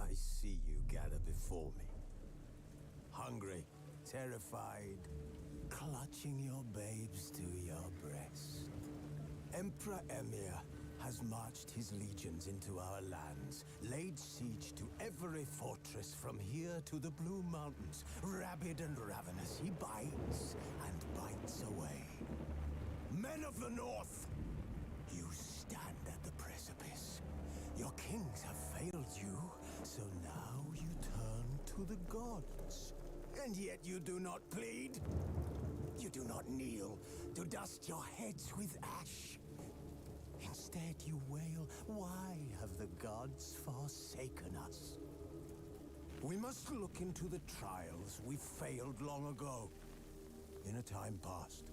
I see you gather before me. Hungry, terrified, clutching your babes to your breast. Emperor Emir has marched his legions into our lands, laid siege to every fortress from here to the Blue Mountains. Rabid and ravenous, he bites and bites away. Men of the North, you stand at the precipice. Your kings have failed you, so now you turn to the gods. And yet you do not plead. You do not kneel to dust your heads with ash. Instead you wail, why have the gods forsaken us? We must look into the trials we failed long ago. In a time past,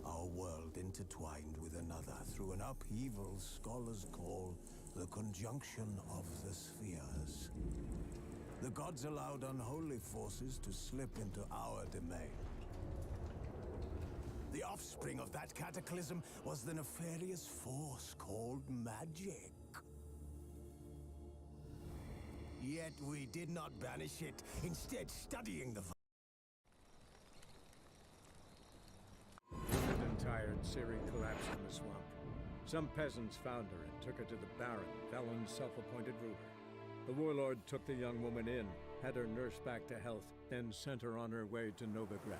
our world intertwined with another through an upheaval scholars call the conjunction of the spheres. The gods allowed unholy forces to slip into our domain. The offspring of that cataclysm was the nefarious force called magic. Yet we did not banish it, instead studying the... And tired, Ciri collapsed in the swamp. Some peasants found her and took her to the Baron, Valen's self-appointed ruler. The warlord took the young woman in, had her nursed back to health, then sent her on her way to Novigrad.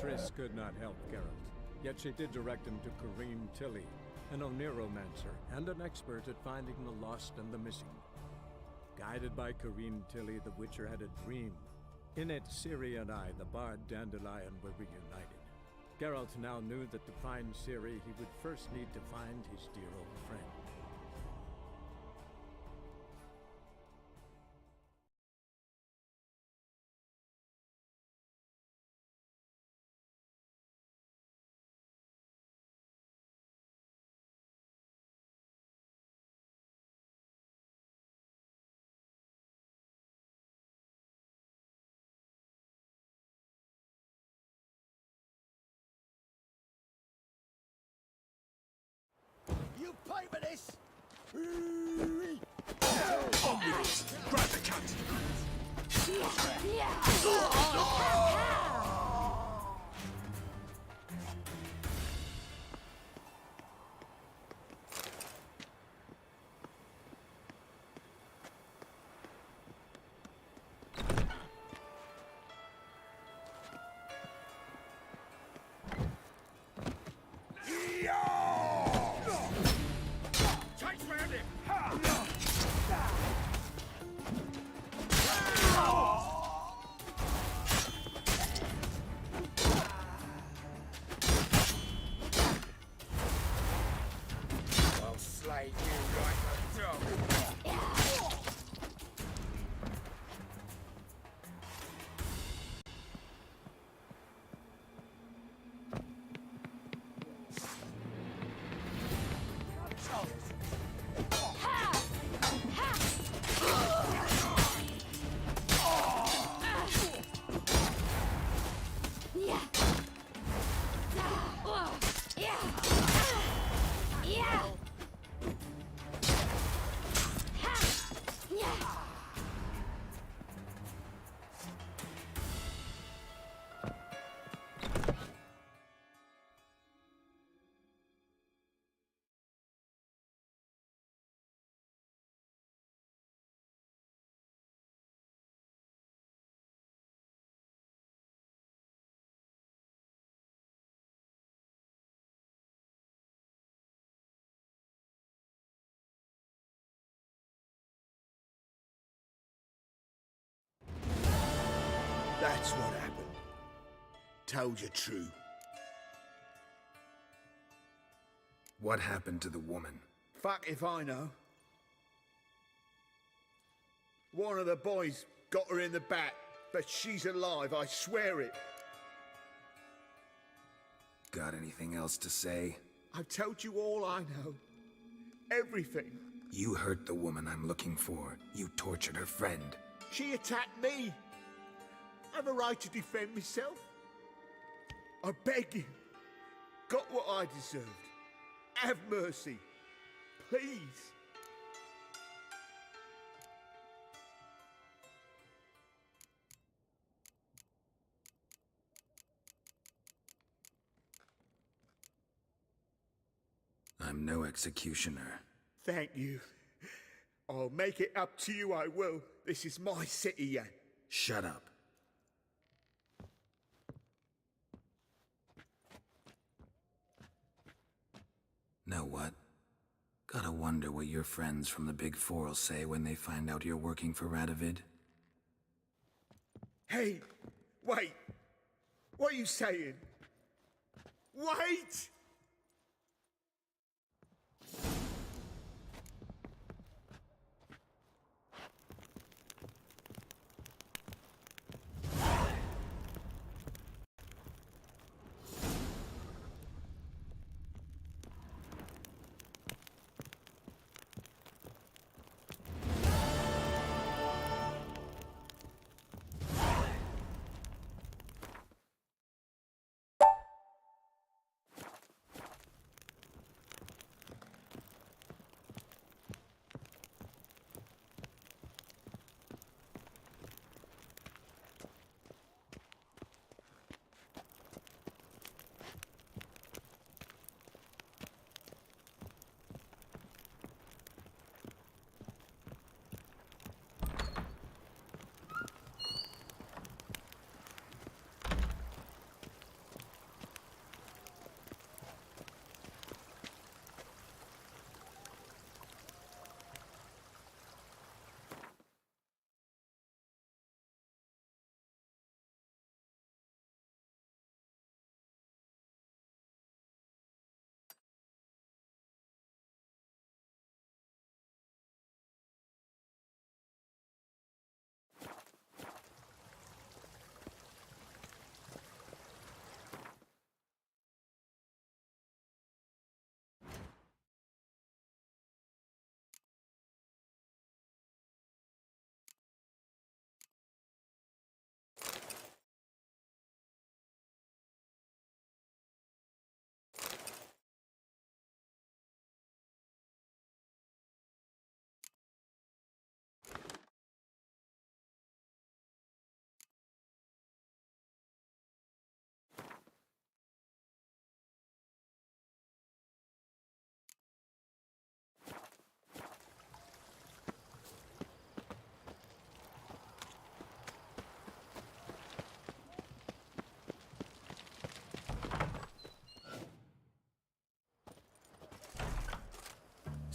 Triss could not help Geralt, yet she did direct him to Corrine Tilly, an Oniromancer and an expert at finding the lost and the missing. Guided by Corrine Tilly, the Witcher had a dream. In it, Ciri and I, the bard Dandelion, were reunited. Geralt now knew that to find Ciri, he would first need to find his dear old friend. You pay for this! Grab the cat! Chase round him! I'll slay you like a dog. That's what happened. Told you true. What happened to the woman? Fuck if I know. One of the boys got her in the back, but she's alive, I swear it. Got anything else to say? I've told you all I know. Everything. You hurt the woman I'm looking for. You tortured her friend. She attacked me. I have a right to defend myself. I beg you. Got what I deserved. Have mercy. Please. I'm no executioner. Thank you. I'll make it up to you, I will. This is my city, yeah. Shut up. Know what? Gotta wonder what your friends from the Big Four will say when they find out you're working for Radovid. Hey, wait. What are you saying? Wait!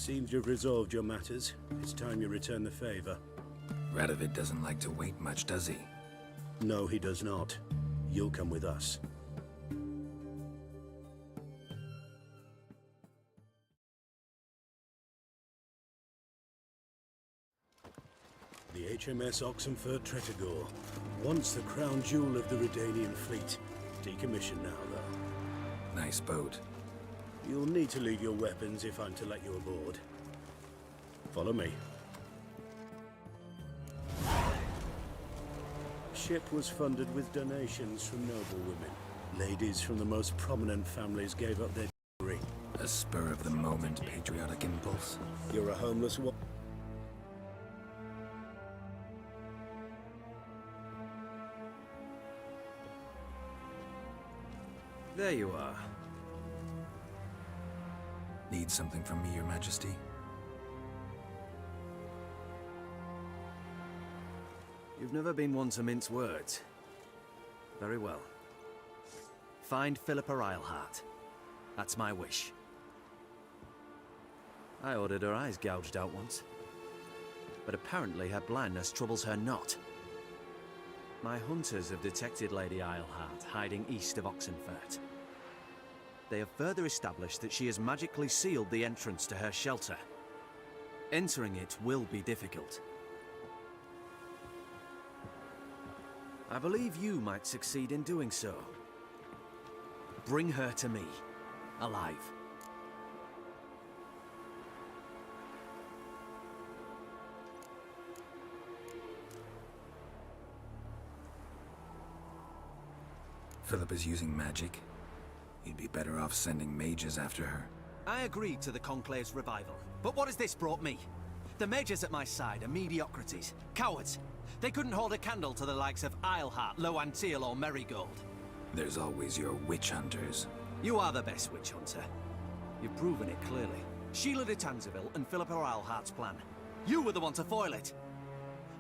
Seems you've resolved your matters. It's time you return the favor. Radovid doesn't like to wait much, does he? No, he does not. You'll come with us. The HMS Oxenford Tretogor, once the crown jewel of the Redanian fleet. Decommissioned now, though. Nice boat. You'll need to leave your weapons if I'm to let you aboard. Follow me. Ship was funded with donations from noble women. Ladies from the most prominent families gave up their jewelry. A spur-of-the-moment patriotic impulse. You're a homeless woman. There you are. Need something from me, Your Majesty? You've never been one to mince words. Very well. Find Philippa Eilhart. That's my wish. I ordered her eyes gouged out once. But apparently her blindness troubles her not. My hunters have detected Lady Eilhart hiding east of Oxenfurt. They have further established that she has magically sealed the entrance to her shelter. Entering it will be difficult. I believe you might succeed in doing so. Bring her to me, alive. Philip is using magic. You'd be better off sending mages after her. I agreed to the Conclave's revival, but what has this brought me? The mages at my side are mediocrities, cowards. They couldn't hold a candle to the likes of Eilhart, Loantil, or Merigold. There's always your witch hunters. You are the best witch hunter. You've proven it clearly. Sheila de Tanzeville and Philippa Eilhart's plan. You were the one to foil it.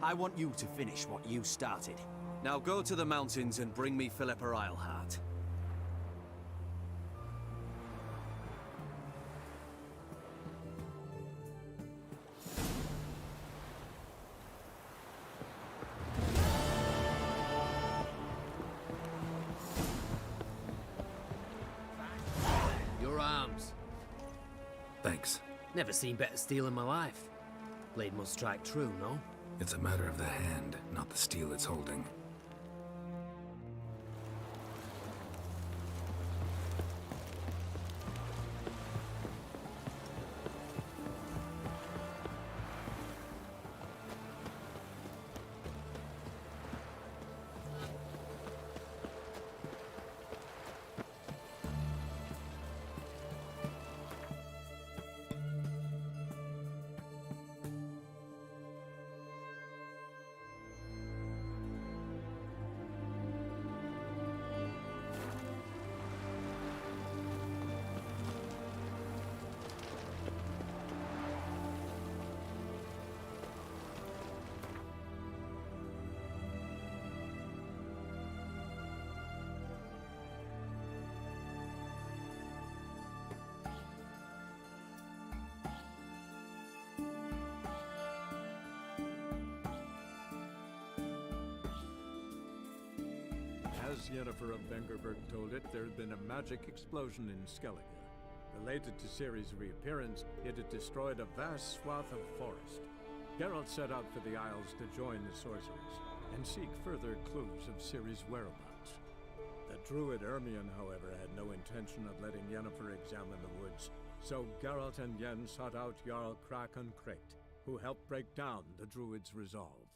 I want you to finish what you started. Now go to the mountains and bring me Philippa Eilhart. Your arms. Thanks. Never seen better steel in my life. Blade must strike true, no? It's a matter of the hand, not the steel it's holding. As Yennefer of Vengerberg told it, there had been a magic explosion in Skellige. Related to Ciri's reappearance, it had destroyed a vast swath of forest. Geralt set out for the Isles to join the sorcerers, and seek further clues of Ciri's whereabouts. The druid Ermion, however, had no intention of letting Yennefer examine the woods, so Geralt and Yen sought out Jarl Krakon Krayt, who helped break down the druid's resolve.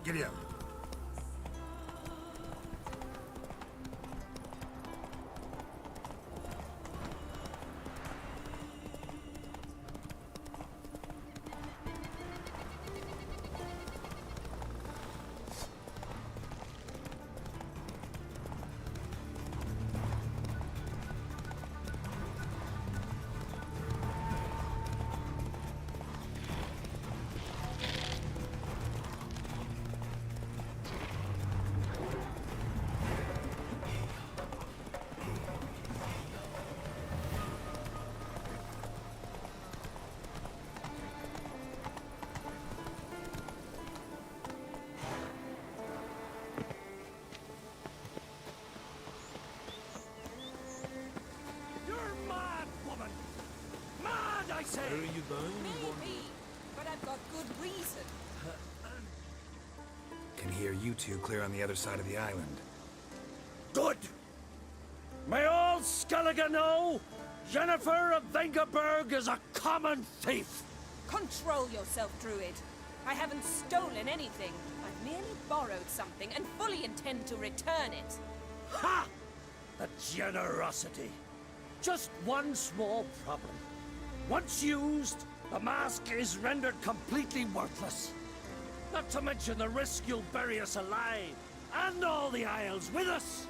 Giddy up. Where are you going? Maybe, but I've got good reason. Can hear you two clear on the other side of the island. Good! May all Skellige know, Jennifer of Vengerberg is a common thief! Control yourself, Druid. I haven't stolen anything. I've merely borrowed something and fully intend to return it. Ha! The generosity. Just one small problem. Once used, the mask is rendered completely worthless. Not to mention the risk you'll bury us alive, and all the Isles with us!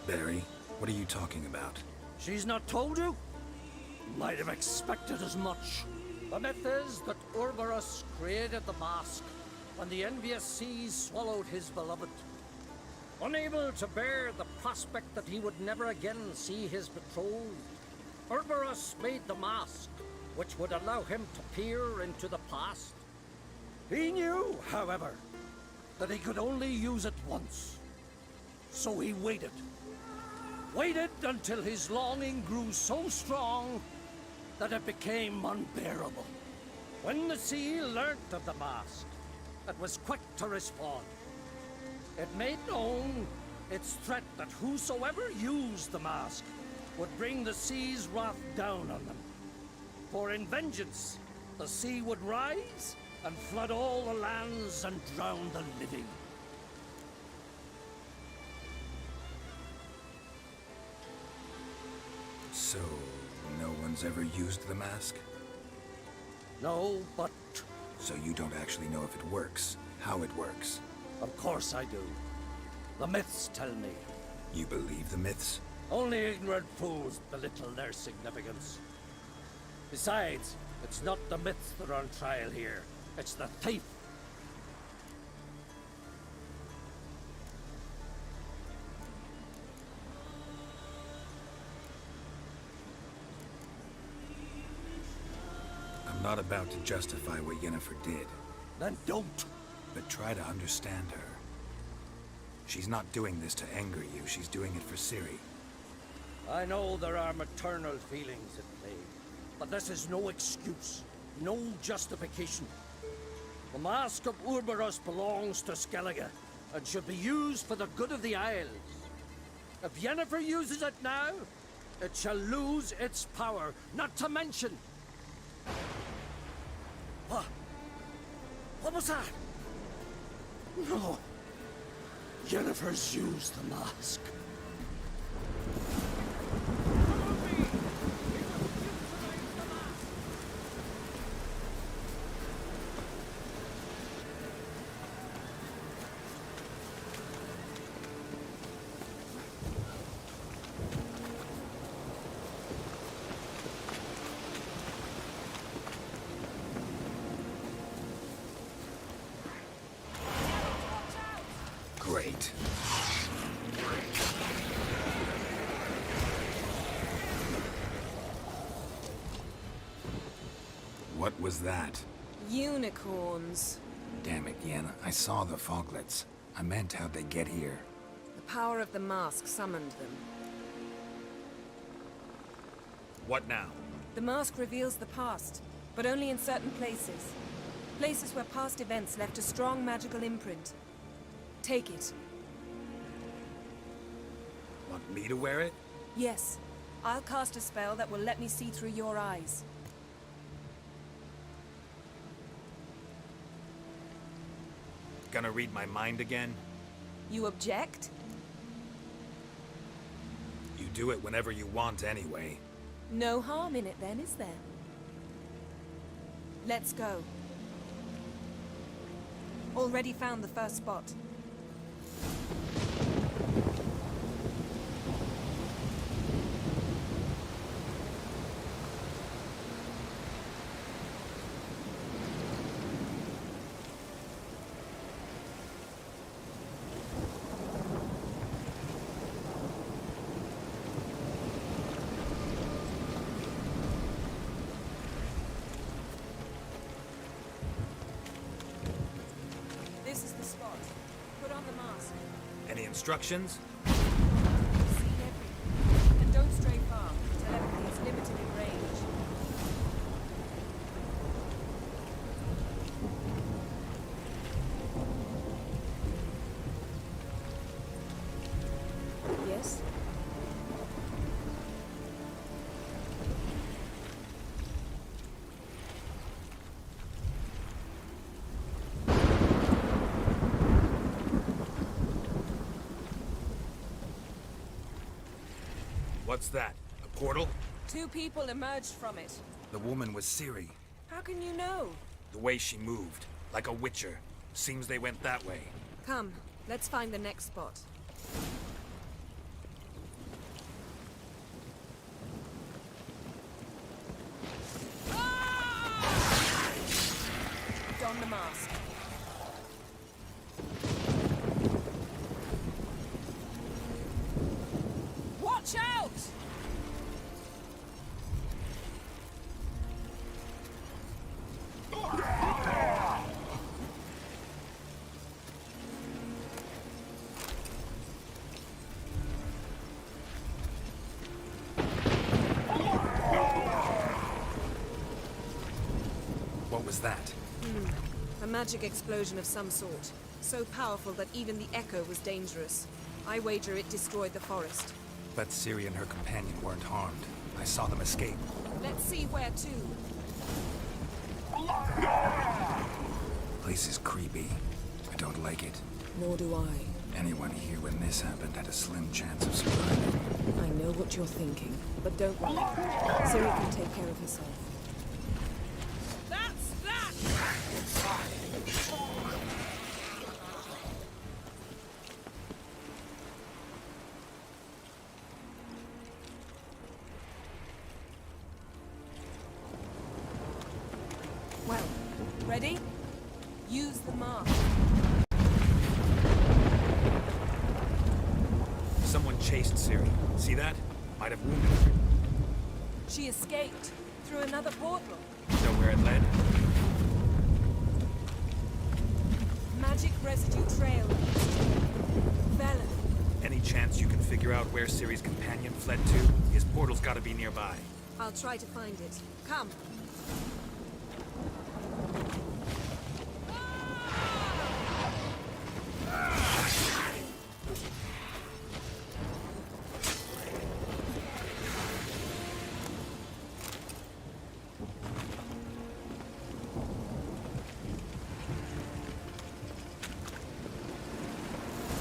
Barry, what are you talking about? She's not told you? Might have expected as much. The myth is that Urberus created the mask when the envious seas swallowed his beloved. Unable to bear the prospect that he would never again see his betrothed, Urberus made the mask, which would allow him to peer into the past. He knew, however, that he could only use it once. So he waited. Waited until his longing grew so strong that it became unbearable. When the sea learnt of the mask, it was quick to respond. It made known its threat that whosoever used the mask would bring the sea's wrath down on them. For in vengeance, the sea would rise and flood all the lands and drown the living. So, no one's ever used the mask? No, but So you don't actually know if it works, how it works? of course I do. The myths tell me. You believe the myths? Only ignorant fools belittle their significance. Besides, it's not the myths that are on trial here. It's the thief. I'm not about to justify what Yennefer did, Then don't. but try to understand her. She's not doing this to anger you, she's doing it for Ciri. I know there are maternal feelings at play, but this is no excuse, no justification. The Mask of Urberus belongs to Skellige, and should be used for the good of the Isles. If Yennefer uses it now, it shall lose its power, not to mention... What? What was that? No. Yennefer's used the mask. Great. What was that? Unicorns. Damn it, Yenna. I saw the foglets. I meant how'd they get here. The power of the mask summoned them. What now? The mask reveals the past, but only in certain places. Places where past events left a strong magical imprint. Take it. Want me to wear it? Yes. I'll cast a spell that will let me see through your eyes. Gonna read my mind again? You object? You do it whenever you want anyway. No harm in it then, is there? Let's go. Already found the first spot. This is the spot. Put on the mask. Any instructions? See everything. And don't stray far. Telepathy is limited in range. Yes? What's that? A portal? 2 people emerged from it. The woman was Ciri. How can you know? The way she moved, like a witcher. Seems they went that way. Come, let's find the next spot. Don the mask. Watch out! What was that? A magic explosion of some sort. So powerful that even the echo was dangerous. I wager it destroyed the forest. Bet Ciri and her companion weren't harmed. I saw them escape. Let's see where to. Place is creepy. I don't like it. Nor do I. Anyone here when this happened had a slim chance of surviving. I know what you're thinking, but don't worry. Ciri can take care of herself. That's that! Well, ready? Use the mark. Someone chased Ciri. See that? Might have wounded her. She escaped through another portal. Know where it led? Magic residue trail. Velen. Any chance you can figure out where Ciri's companion fled to? His portal's gotta be nearby. I'll try to find it. Come.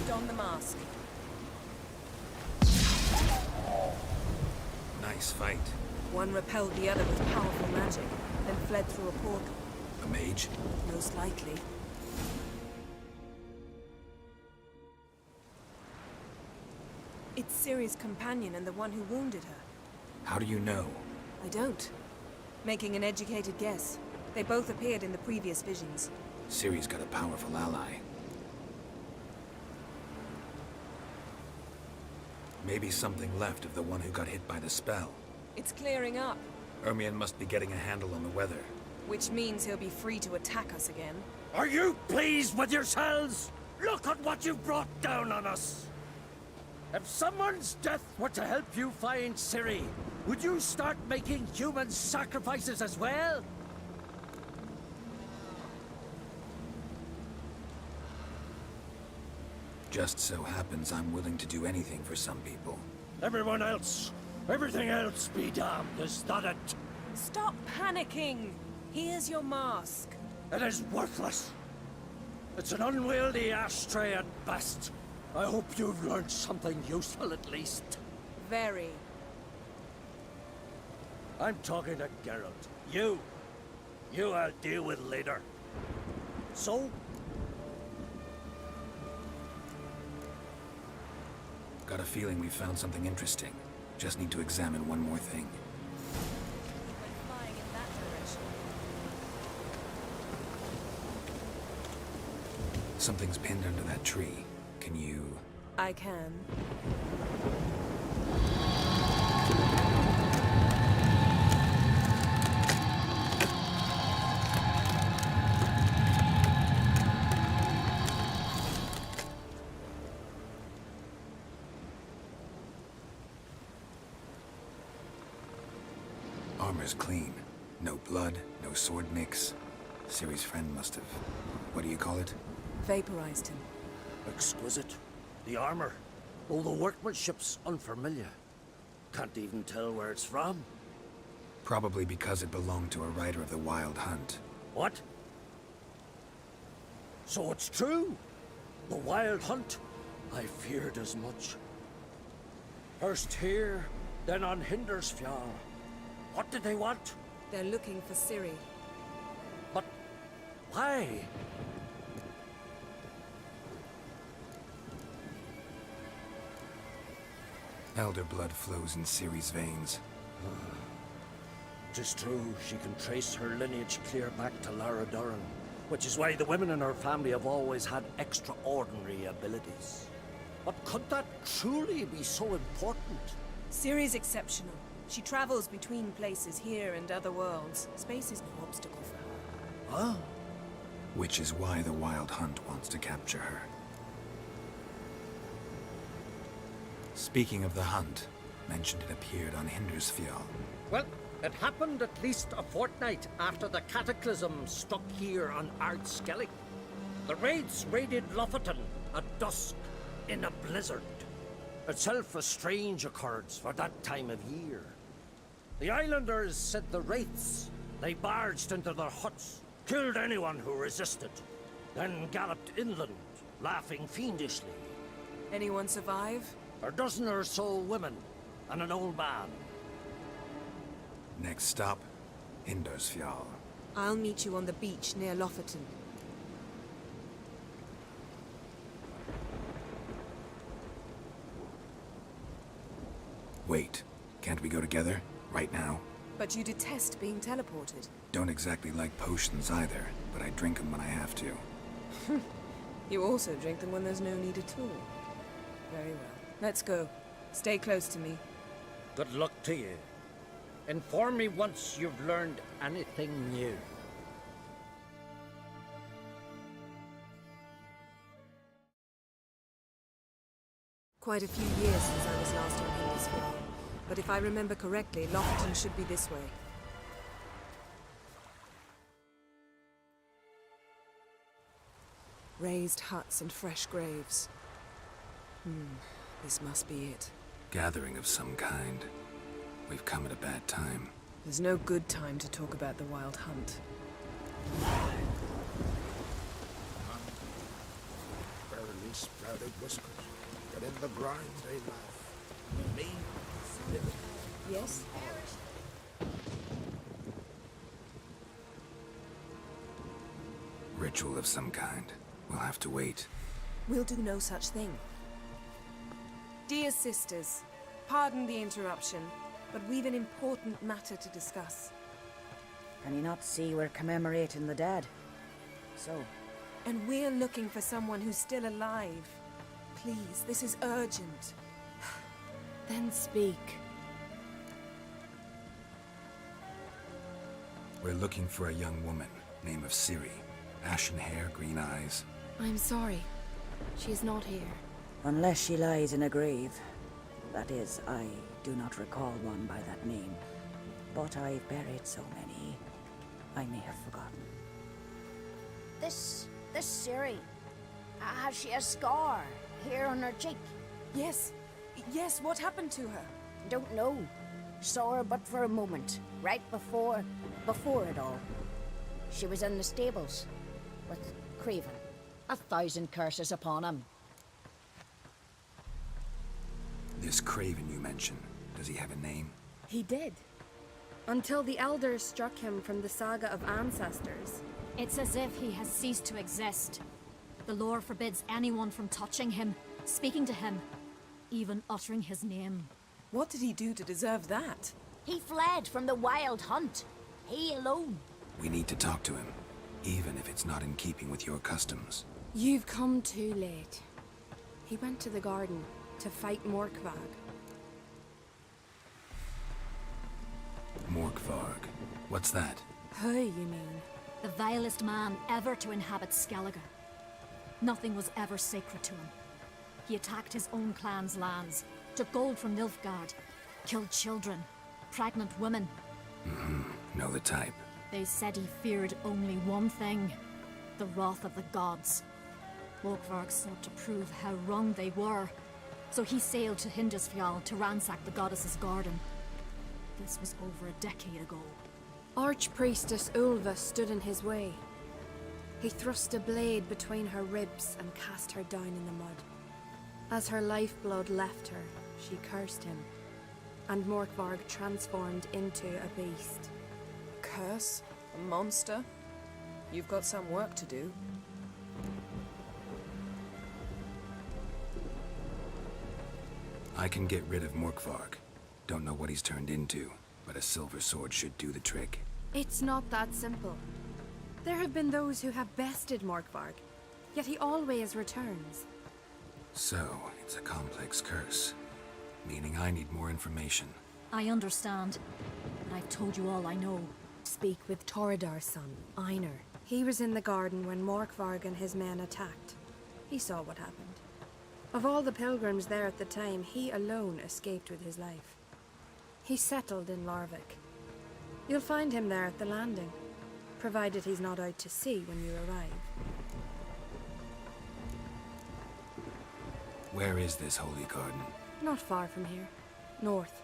Don the mask. Nice fight. One repelled the other with powerful magic, then fled through a portal. A mage? Most likely. It's Ciri's companion and the one who wounded her. How do you know? I don't. Making an educated guess. They both appeared in the previous visions. Ciri's got a powerful ally. Maybe something left of the one who got hit by the spell. It's clearing up, Ermion must be getting a handle on the weather. which means he'll be free to attack us again. Are you pleased with yourselves? Look at what you brought down on us! If someone's death were to help you find Ciri, would you start making human sacrifices as well? Just so happens I'm willing to do anything for some people. Everyone else, everything else be damned, is that it? Stop panicking! Here's your mask. It is worthless. It's an unwieldy ashtray at best. I hope you've learned something useful at least. Very. I'm talking to Geralt. You I'll deal with later. So? Got a feeling we found something interesting. Just need to examine one more thing. Flying in that direction. Something's pinned under that tree. Can you... I can. Armor's clean. No blood, no sword nicks. Ciri's friend must have... What do you call it? Vaporized him. Exquisite. The armor. All the workmanship's unfamiliar. Can't even tell where it's from. Probably because it belonged to a rider of the Wild Hunt. What? So it's true? The Wild Hunt? I feared as much. First here, then on Hindersfjall. What did they want? They're looking for Ciri. But why? Elder blood flows in Ciri's veins. Tis true, she can trace her lineage clear back to Lara Duran, which is why the women in her family have always had extraordinary abilities. But could that truly be so important? Ciri's exceptional. She travels between places here and other worlds. Space is no obstacle for her. Huh? Which is why the Wild Hunt wants to capture her. Speaking of the hunt, mentioned it appeared on Hindersfjall. Well, it happened at least a fortnight after the cataclysm struck here on Ardskellig. The raids raided Lofoten at dusk in a blizzard. Itself a strange occurrence for that time of year. The islanders said the wraiths. They barged into their huts, killed anyone who resisted, then galloped inland, laughing fiendishly. Anyone survive? A dozen or so women, and an old man. Next stop, Hindersfjall. I'll meet you on the beach near Lofoten. Wait, can't we go together? Right now? But you detest being teleported. Don't exactly like potions either, but I drink them when I have to. You also drink them when there's no need at all. Very well. Let's go. Stay close to me. Good luck to you. Inform me once you've learned anything new. Quite a few years since I was last on Hindersfjall. But if I remember correctly, Lofoten should be this way. Raised huts and fresh graves. This must be it. Gathering of some kind. We've come at a bad time. There's no good time to talk about the Wild Hunt. Barely sprouted whiskers, but in the grind they laugh. Me, living. Yes? Ritual of some kind. We'll have to wait. We'll do no such thing. Dear sisters, pardon the interruption, but we've an important matter to discuss. Can you not see we're commemorating the dead? So? And we're looking for someone who's still alive. Please, this is urgent. Then speak. We're looking for a young woman, name of Ciri. Ashen hair, green eyes. I'm sorry. She is not here. Unless she lies in a grave. That is, I do not recall one by that name. But I've buried so many, I may have forgotten. This Ciri. Has she a scar here on her cheek? Yes. Yes, what happened to her? Don't know. Saw her but for a moment, right before it all. She was in the stables with Craven. 1,000 curses upon him. This Craven you mentioned, does he have a name? He did. Until the Elders struck him from the Saga of Ancestors. It's as if he has ceased to exist. The lore forbids anyone from touching him, speaking to him, even uttering his name. What did he do to deserve that? He fled from the Wild Hunt. He alone. We need to talk to him, even if it's not in keeping with your customs. You've come too late. He went to the garden to fight Morkvarg. Morkvarg. What's that? Who, you mean? The vilest man ever to inhabit Skellige. Nothing was ever sacred to him. He attacked his own clan's lands, took gold from Nilfgaard, killed children, pregnant women. Know the type. They said he feared only one thing, the wrath of the gods. Morkvarg sought to prove how wrong they were, so he sailed to Hindisfjall to ransack the goddess's garden. This was over a decade ago. Archpriestess Ulva stood in his way. He thrust a blade between her ribs and cast her down in the mud. As her lifeblood left her, she cursed him, and Morkvarg transformed into a beast. Curse? A monster? You've got some work to do. I can get rid of Morkvarg. Don't know what he's turned into, but a silver sword should do the trick. It's not that simple. There have been those who have bested Morkvarg, yet he always returns. So, it's a complex curse, meaning I need more information. I understand, but I've told you all I know. Speak with Toradar's son, Einar. He was in the garden when Morkvarg and his men attacked. He saw what happened. Of all the pilgrims there at the time, he alone escaped with his life. He settled in Larvik. You'll find him there at the landing, provided he's not out to sea when you arrive. Where is this holy garden? Not far from here. North.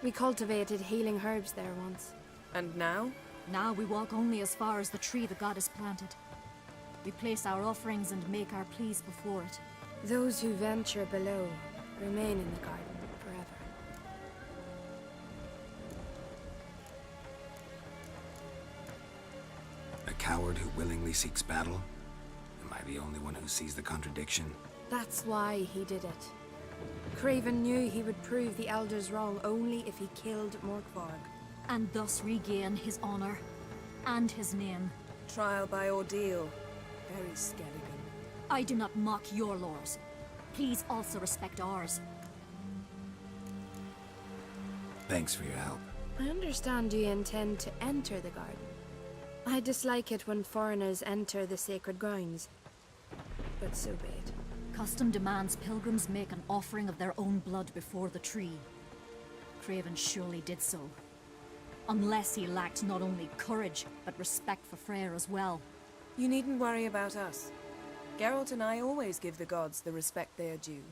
We cultivated healing herbs there once. And now? Now we walk only as far as the tree the goddess planted. We place our offerings and make our pleas before it. Those who venture below remain in the garden forever. A coward who willingly seeks battle? Am I the only one who sees the contradiction? That's why he did it. Craven knew he would prove the Elders wrong only if he killed Morkvarg. And thus regain his honor and his name. Trial by ordeal. Very Skellige. I do not mock your laws. Please also respect ours. Thanks for your help. I understand you intend to enter the garden. I dislike it when foreigners enter the sacred grounds. But so be it. Custom demands pilgrims make an offering of their own blood before the tree. Craven surely did so. Unless he lacked not only courage, but respect for Freyr as well. You needn't worry about us. Geralt and I always give the gods the respect they are due.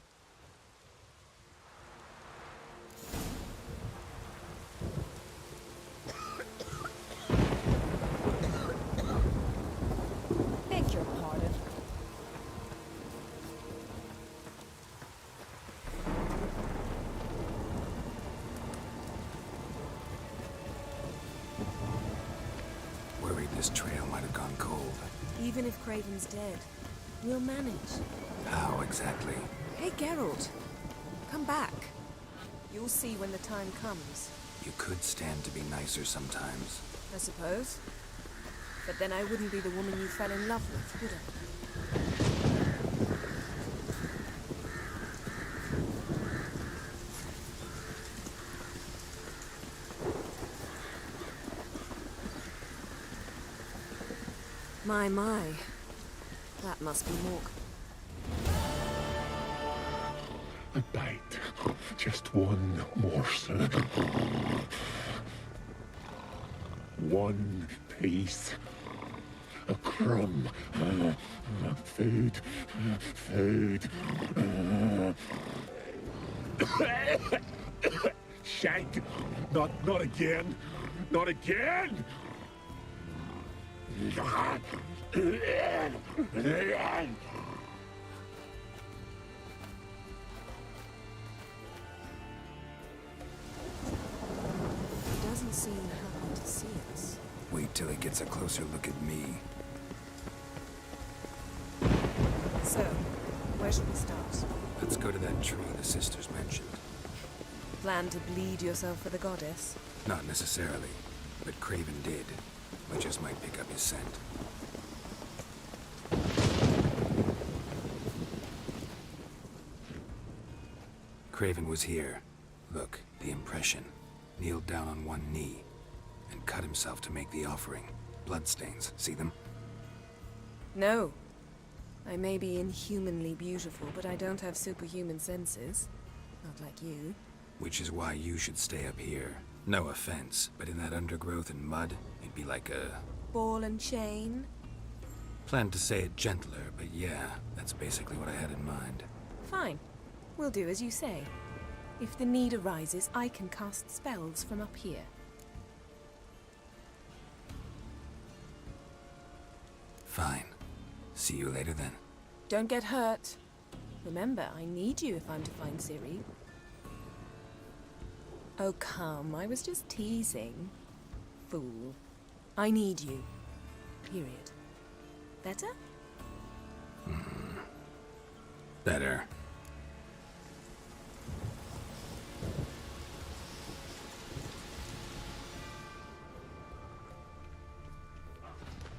Beg your pardon. Worried this trail might have gone cold. Even if Craven's dead, we'll manage. How exactly? Hey, Geralt. Come back. You'll see when the time comes. You could stand to be nicer sometimes. I suppose. But then I wouldn't be the woman you fell in love with, would I? My. That must be Mork. A bite. Just one morsel. One piece. A crumb. Food. Food. Shank. Not again. Not again. He doesn't seem happy to see us. Wait till he gets a closer look at me. So, where should we start? Let's go to that tree the sisters mentioned. Plan to bleed yourself for the goddess? Not necessarily, but Craven did. We just might pick up his scent. Craven was here. Look, the impression. Kneeled down on one knee and cut himself to make the offering. Bloodstains, see them? No. I may be inhumanly beautiful, but I don't have superhuman senses. Not like you. Which is why you should stay up here. No offense, but in that undergrowth and mud, it'd be like a... Ball and chain? Planned to say it gentler, but yeah, that's basically what I had in mind. Fine. We'll do as you say. If the need arises, I can cast spells from up here. Fine. See you later then. Don't get hurt. Remember, I need you if I'm to find Ciri. Oh, come. I was just teasing. Fool. I need you. Period. Better? Better.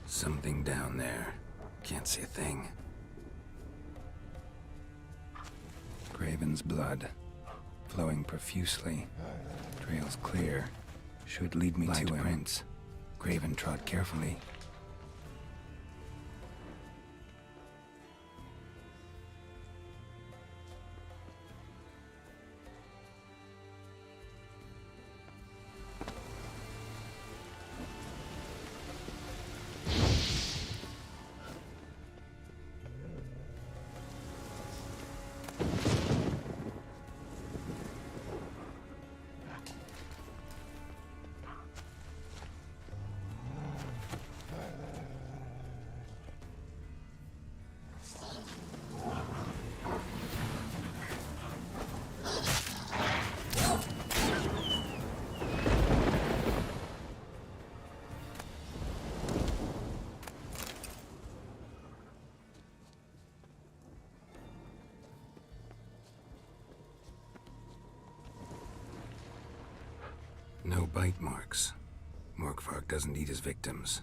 Something down there. Can't see a thing. Craven's blood. Flowing profusely. Trails clear. Should lead me to him. Prints. Craven trod carefully. No bite marks. Morkvark doesn't eat his victims.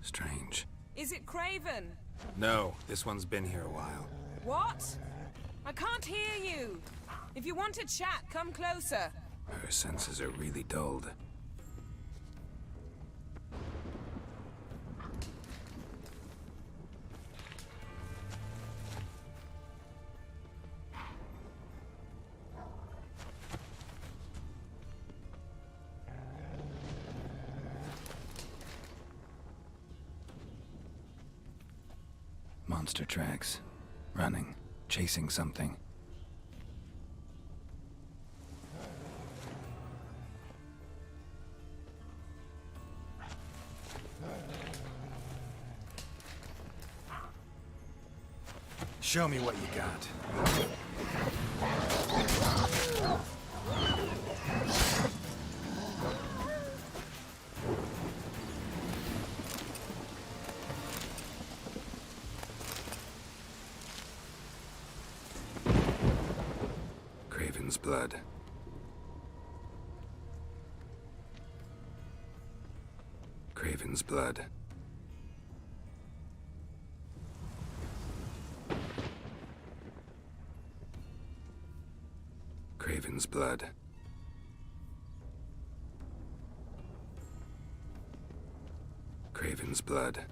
Strange. Is it Craven? No, this one's been here a while. What? I can't hear you. If you want to chat, come closer. Her senses are really dulled. Monster tracks. Running. Chasing something. Show me what you got. Craven's blood. Craven's blood. Craven's blood. Craven's blood.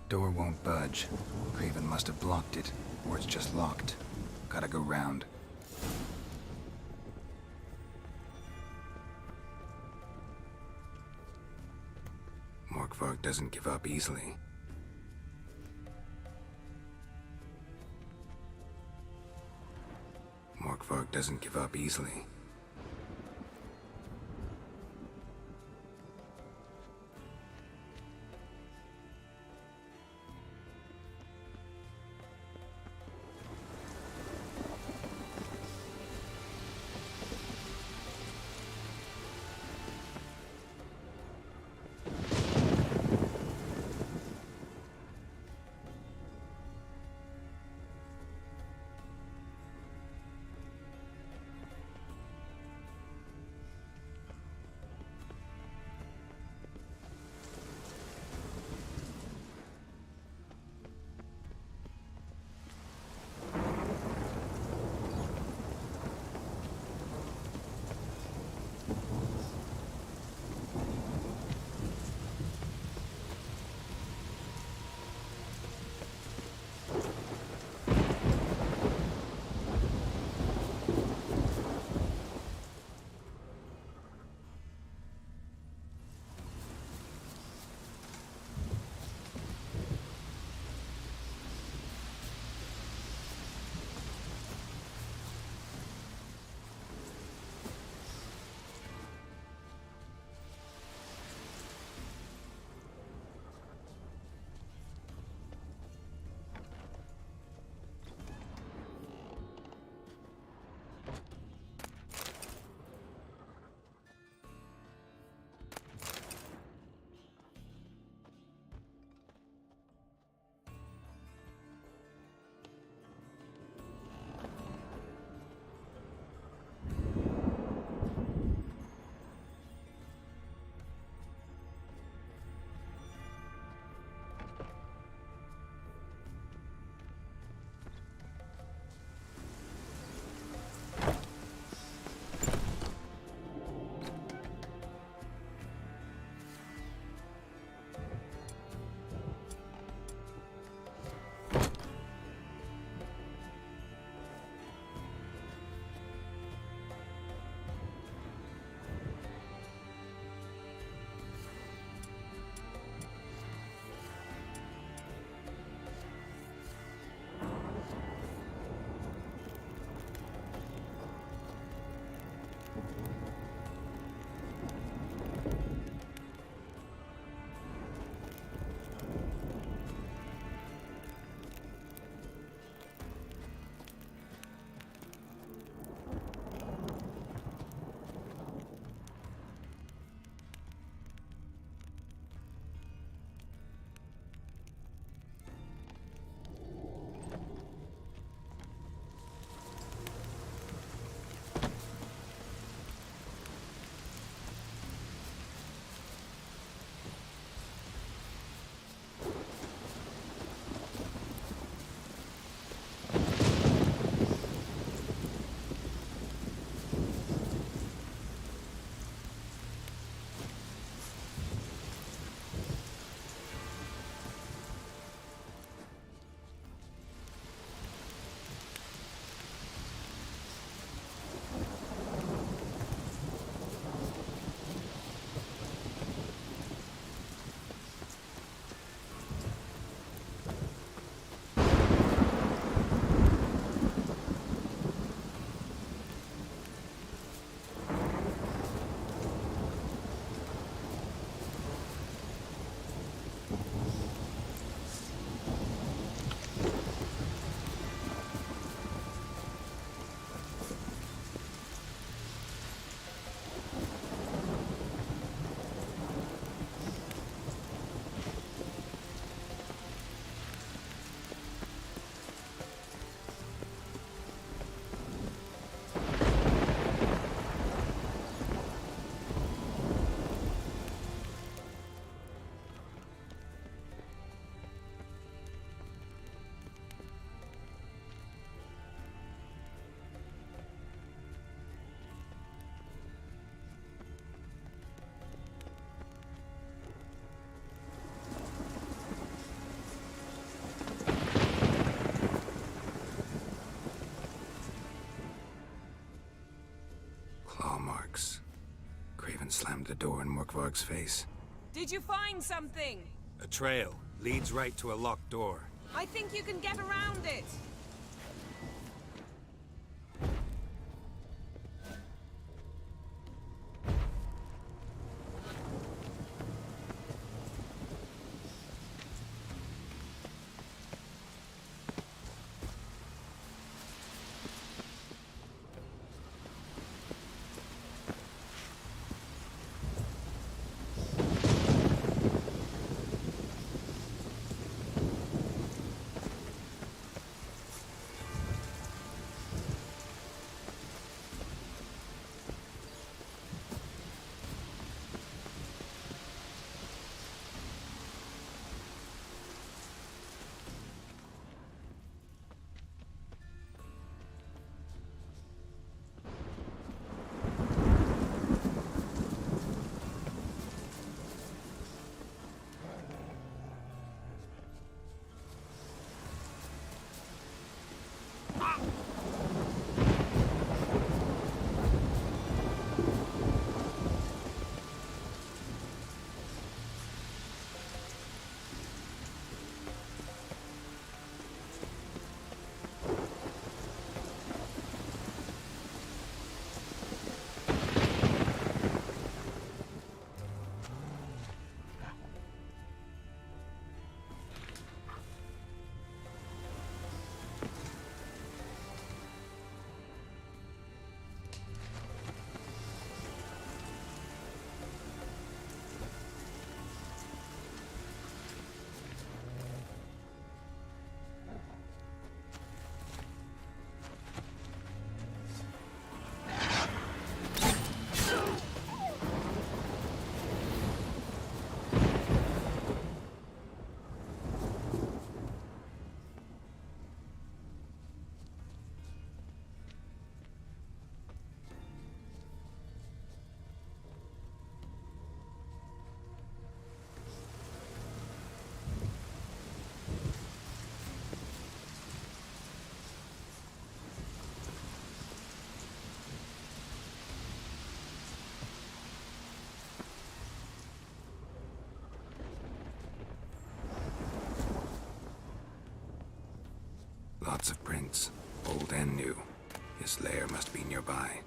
Door won't budge. Craven must have blocked it, or it's just locked. Gotta go round. Morkvarg doesn't give up easily. Morkvarg doesn't give up easily. slammed the door in Morkvarg's face. Did you find something? A trail leads right to a locked door. I think you can get around it. Lots of prints, old and new. His lair must be nearby.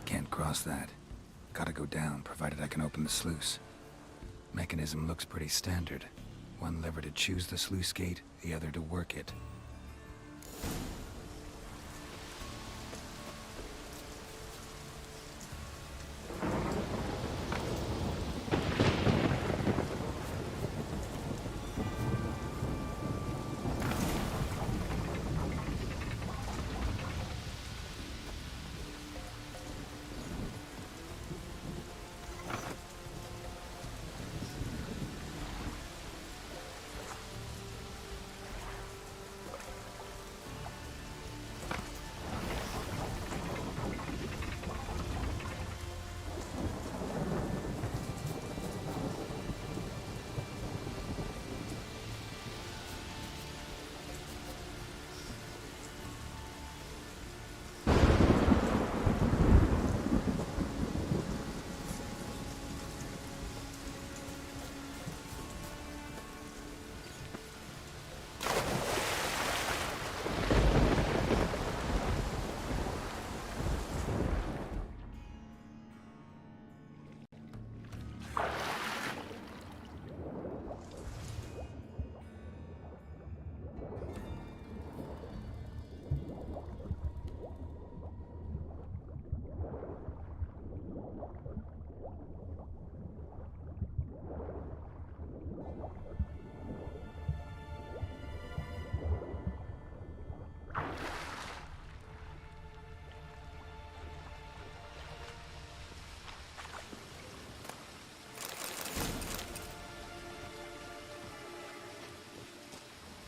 Can't cross that. Gotta go down, provided I can open the sluice. Mechanism looks pretty standard. One lever to choose the sluice gate, the other to work it.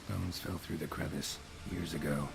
Bones fell through the crevice years ago.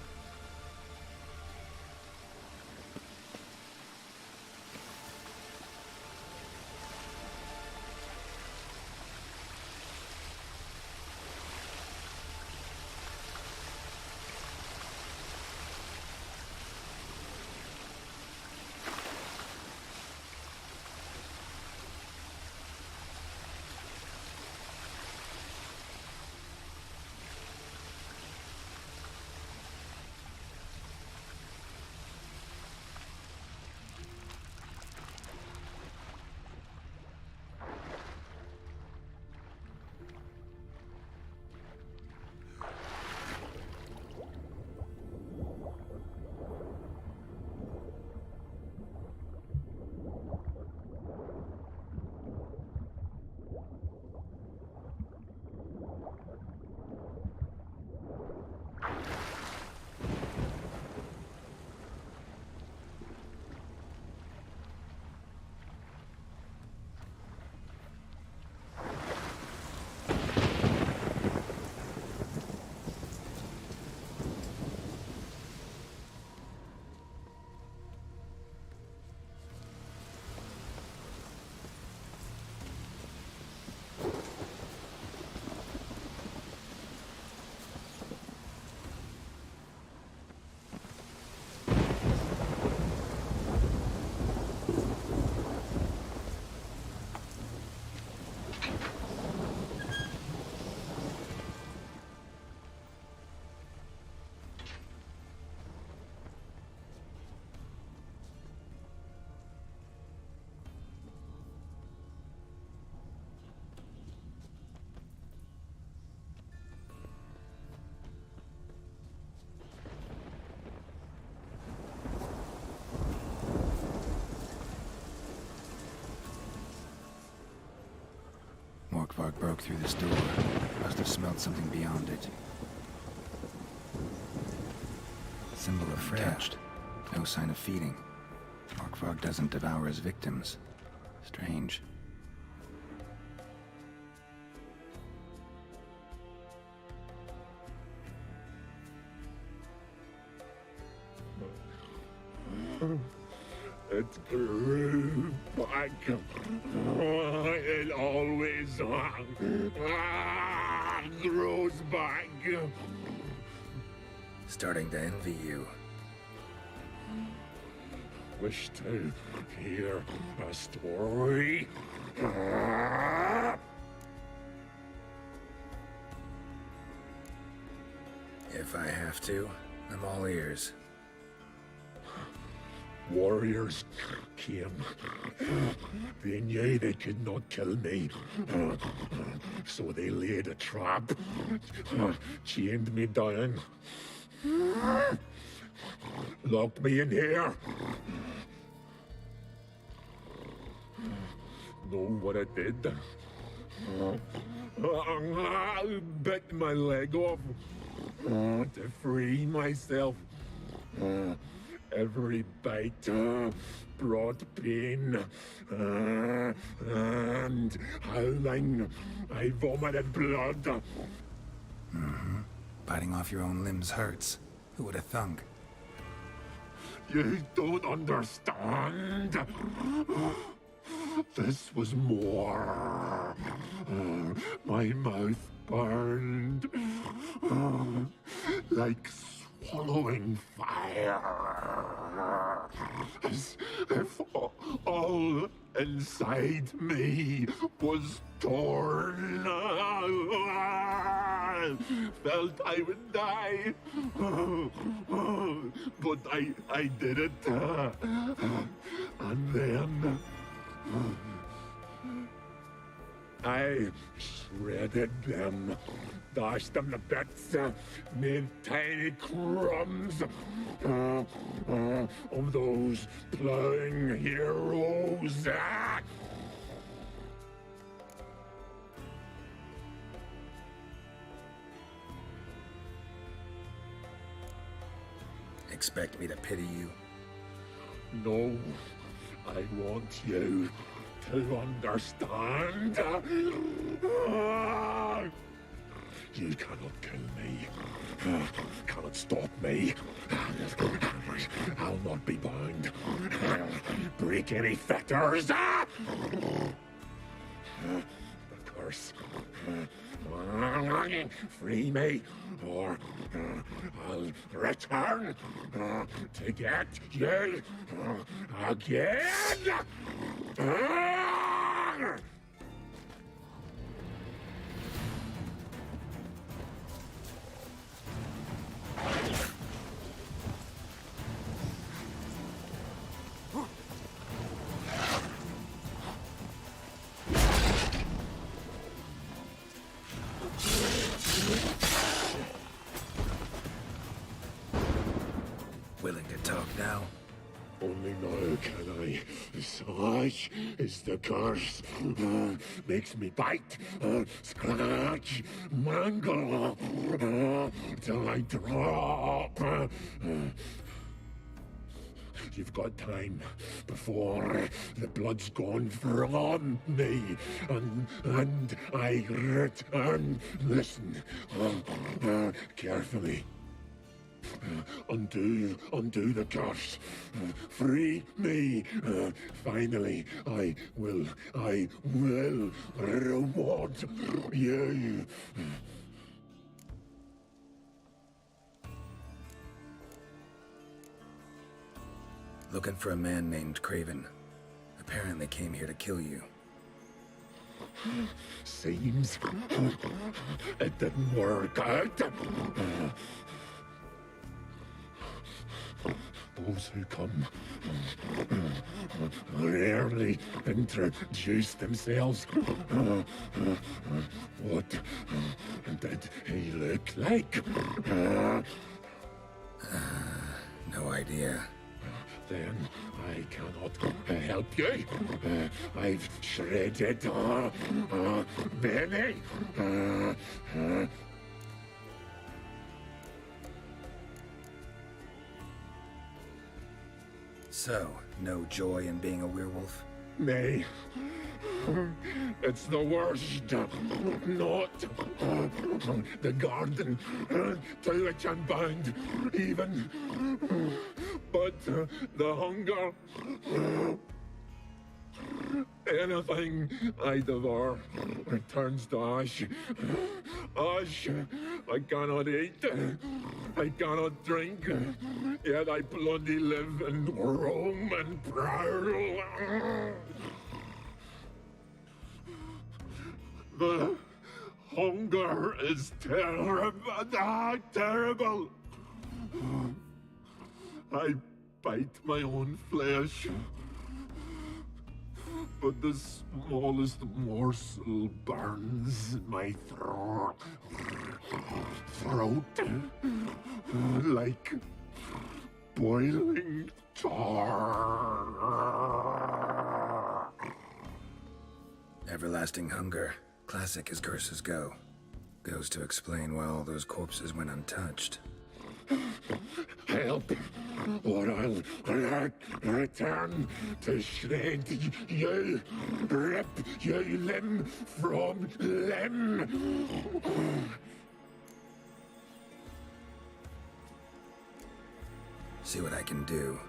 Morkvarg broke through this door. Must have smelled something beyond it. Symbol of Freya. No sign of feeding. Morkvarg doesn't devour his victims. Strange. It grew back. It always grows back. Starting to envy you. Wish to hear a story. If I have to, I'm all ears. warriors came. They knew they could not kill me, so they laid a trap, chained me down, locked me in here. Know what I did? I bit my leg off to free myself. Every bite brought pain, and howling, I vomited blood. Mm-hmm. Biting off your own limbs hurts. Who would have thunk? You don't understand. This was more. My mouth burned like swallowing fire, as if all inside me was torn. Felt I would die, but I did it, and then I shredded them, dashed them to bits, made tiny crumbs of those plowing heroes. Expect me to pity you? No, I want you to understand. You cannot kill me. Cannot stop me. I'll not be bound. Break any fetters. The curse. Free me, or I'll return to get you again. Willing to talk now? Only now can I. Such is the curse. Makes me bite, scratch, mangle, till I drop. You've got time before the blood's gone from me, and I return. Listen, carefully. Undo the curse. Free me. Finally, I will reward you. Looking for a man named Craven. Apparently came here to kill you. Seems it didn't work out. Those who come rarely introduce themselves. What did he look like? No idea. Then I cannot help you. I've shredded many. So, no joy in being a werewolf? Nay. It's the worst. Not the garden to which I'm bound, even. But the hunger. Anything I devour returns to ash. Ash I cannot eat. I cannot drink. Yet I bloody live and roam and prowl. The hunger is terrible. Terrible. I bite my own flesh. But the smallest morsel burns in my throat like boiling tar. Everlasting hunger, classic as curses go. Goes to explain why all those corpses went untouched. Help, or I'll return to shred you, rip you limb from limb. See what I can do.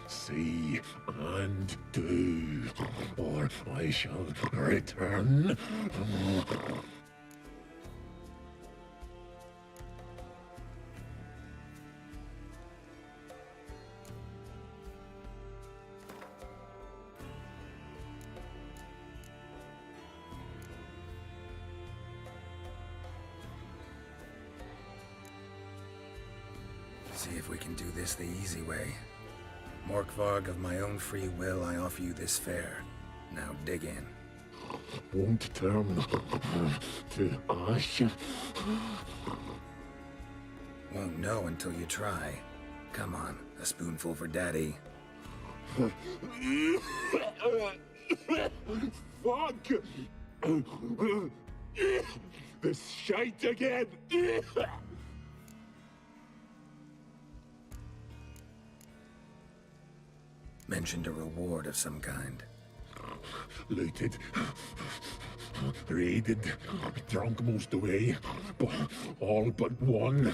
See and do, or I shall return. See if we can do this the easy way. Morkvarg, of my own free will, I offer you this fare. Now dig in. Won't turn to ash. Won't know until you try. Come on, a spoonful for Daddy. Fuck! This shite again! Mentioned a reward of some kind. Looted, raided, drunk most away, but all but one.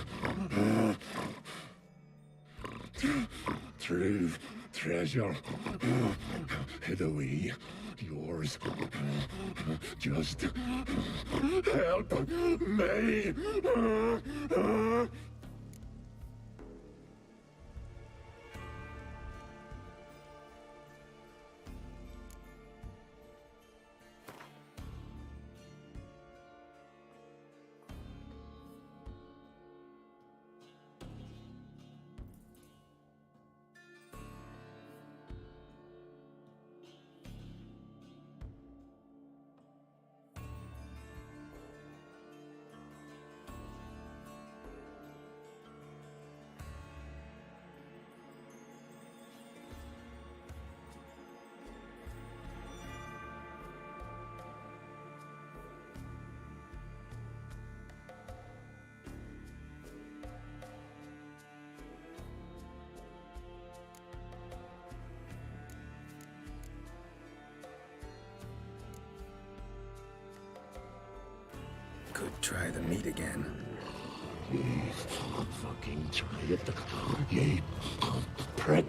True treasure, hid away, yours. Just help me. Could try the meat again. Fucking try it, you prick.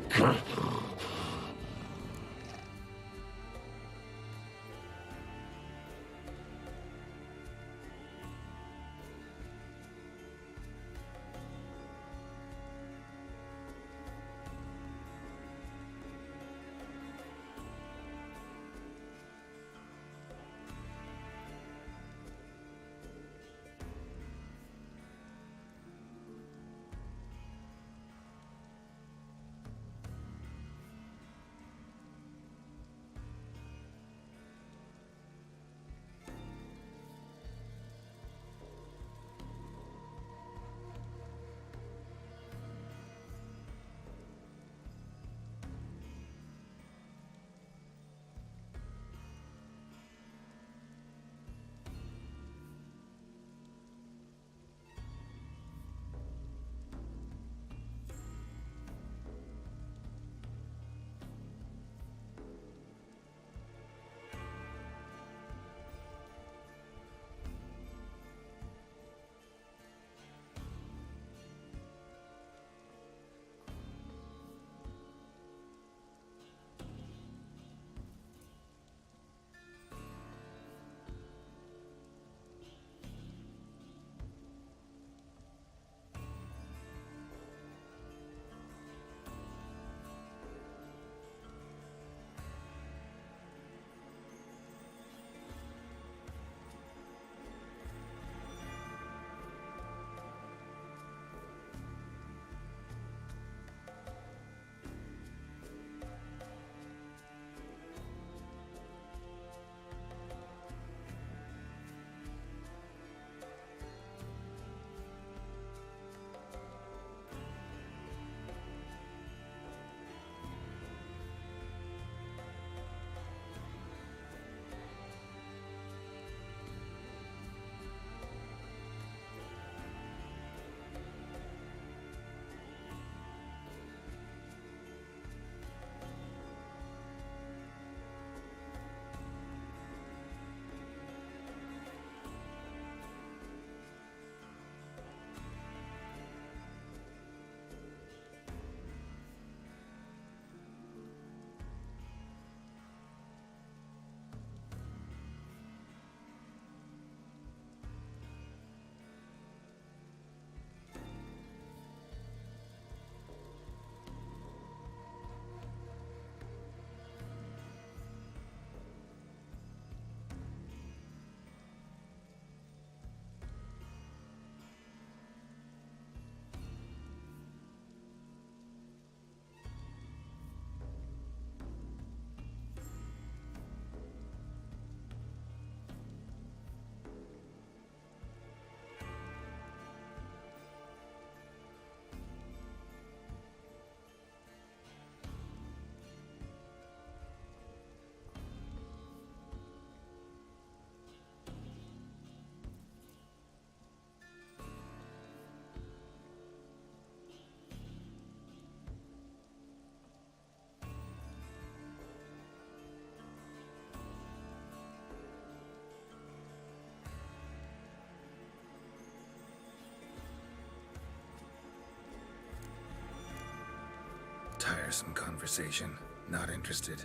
Tiresome conversation. Not interested.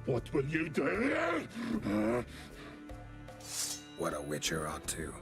What will you do? What a witcher ought to.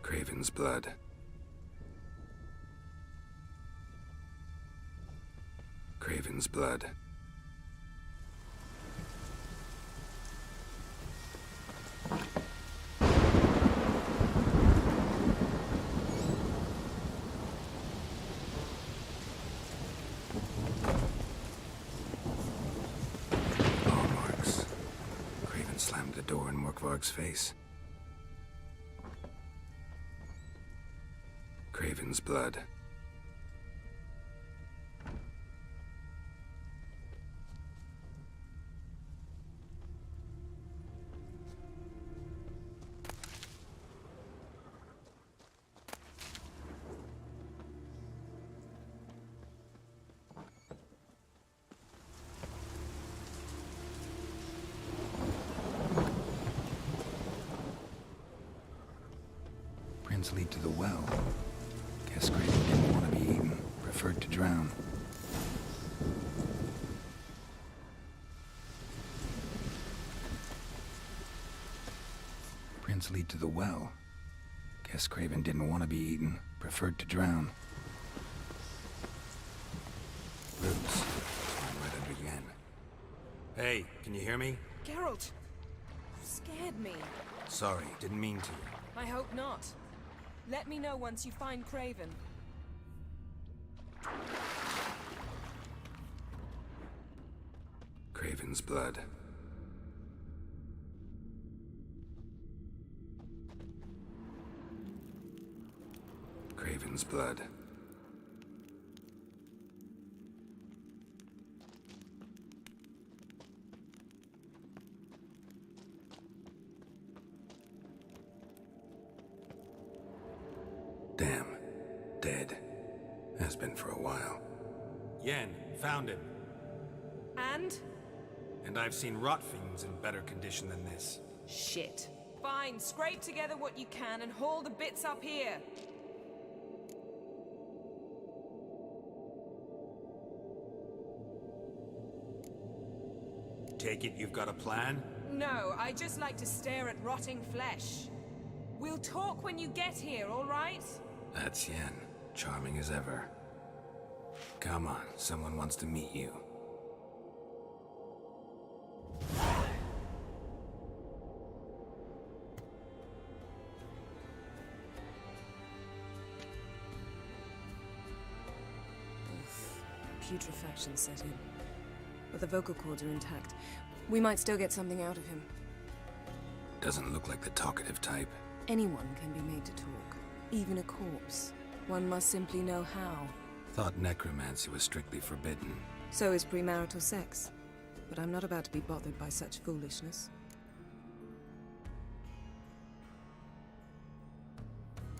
Craven's blood. Craven's blood. Claw marks. Craven slammed the door in Morkvarg's face. Craven's blood. Prince lead to the well. Guess Craven didn't want to be eaten. Preferred to drown. Prince lead to the well. Guess Craven didn't want to be eaten. Preferred to drown. Roots. Where to begin? Hey, can you hear me? Geralt! You scared me. Sorry, didn't mean to. I hope not. Let me know once you find Craven. Craven's blood. Craven's blood. Damn. Dead. Has been for a while. Yen, found him. And? And I've seen rot fiends in better condition than this. Shit. Fine, scrape together what you can and haul the bits up here. Take it you've got a plan? No, I just like to stare at rotting flesh. We'll talk when you get here, all right? That's Yen. Charming as ever. Come on, someone wants to meet you. Putrefaction set in. But the vocal cords are intact. We might still get something out of him. Doesn't look like the talkative type. Anyone can be made to talk. Even a corpse. One must simply know how. Thought necromancy was strictly forbidden. So is premarital sex. But I'm not about to be bothered by such foolishness.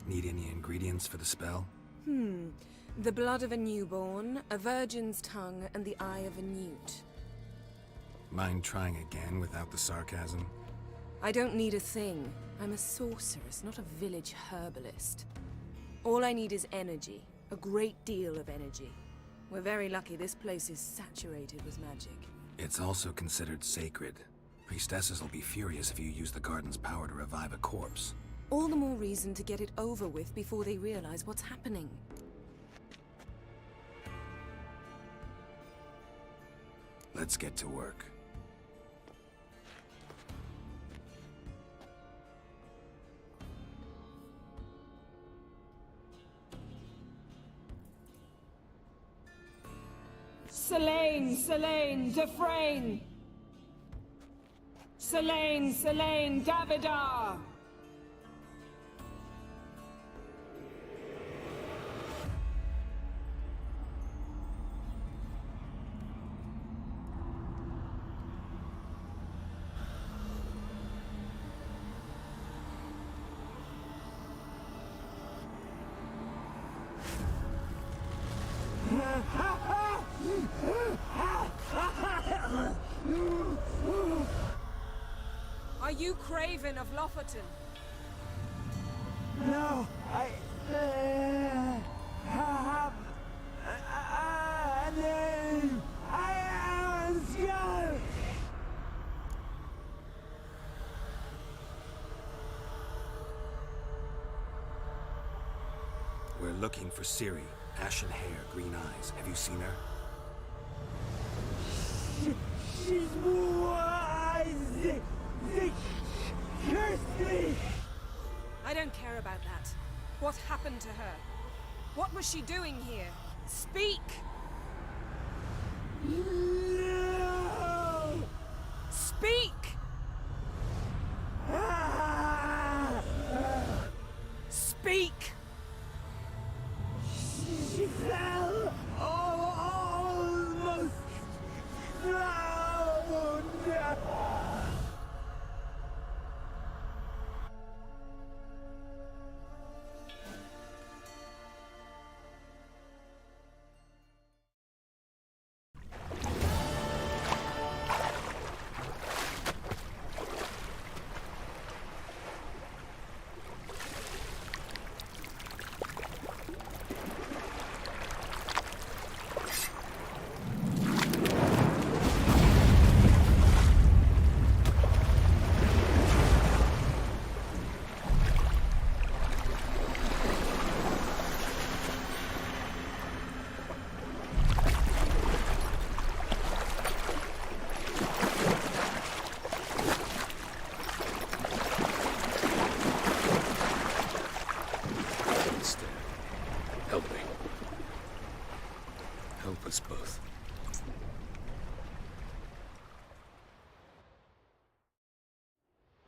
Need any ingredients for the spell? The blood of a newborn, a virgin's tongue, and the eye of a newt. Mind trying again without the sarcasm? I don't need a thing. I'm a sorceress, not a village herbalist. All I need is energy. A great deal of energy. We're very lucky this place is saturated with magic. It's also considered sacred. Priestesses will be furious if you use the garden's power to revive a corpse. All the more reason to get it over with before they realize what's happening. Let's get to work. Selene, Dufresne! Selene, Davidar! Are you Craven of Lofoten? No, I have a name. I am Skull. We're looking for Ciri. Ashen hair, green eyes. Have you seen her? She's wise. They cursed me. I don't care about that. What happened to her? What was she doing here? Speak! No! Speak! Speak! She fell almost drowned.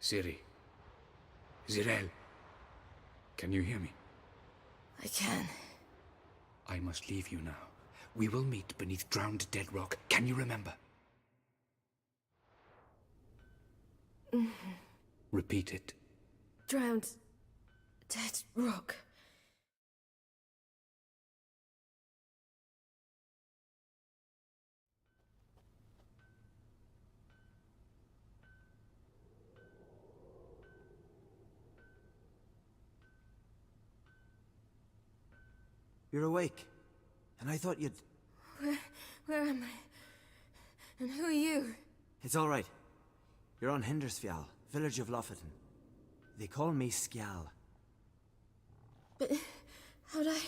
Ciri. Zirel. Can you hear me? I can. I must leave you now. We will meet beneath drowned dead rock. Can you remember? Repeat it. Drowned. Dead rock. You're awake. And I thought you'd... Where am I? And who are you? It's all right. You're on Hindersfjall, village of Lofoten. They call me Skjal. But how'd I...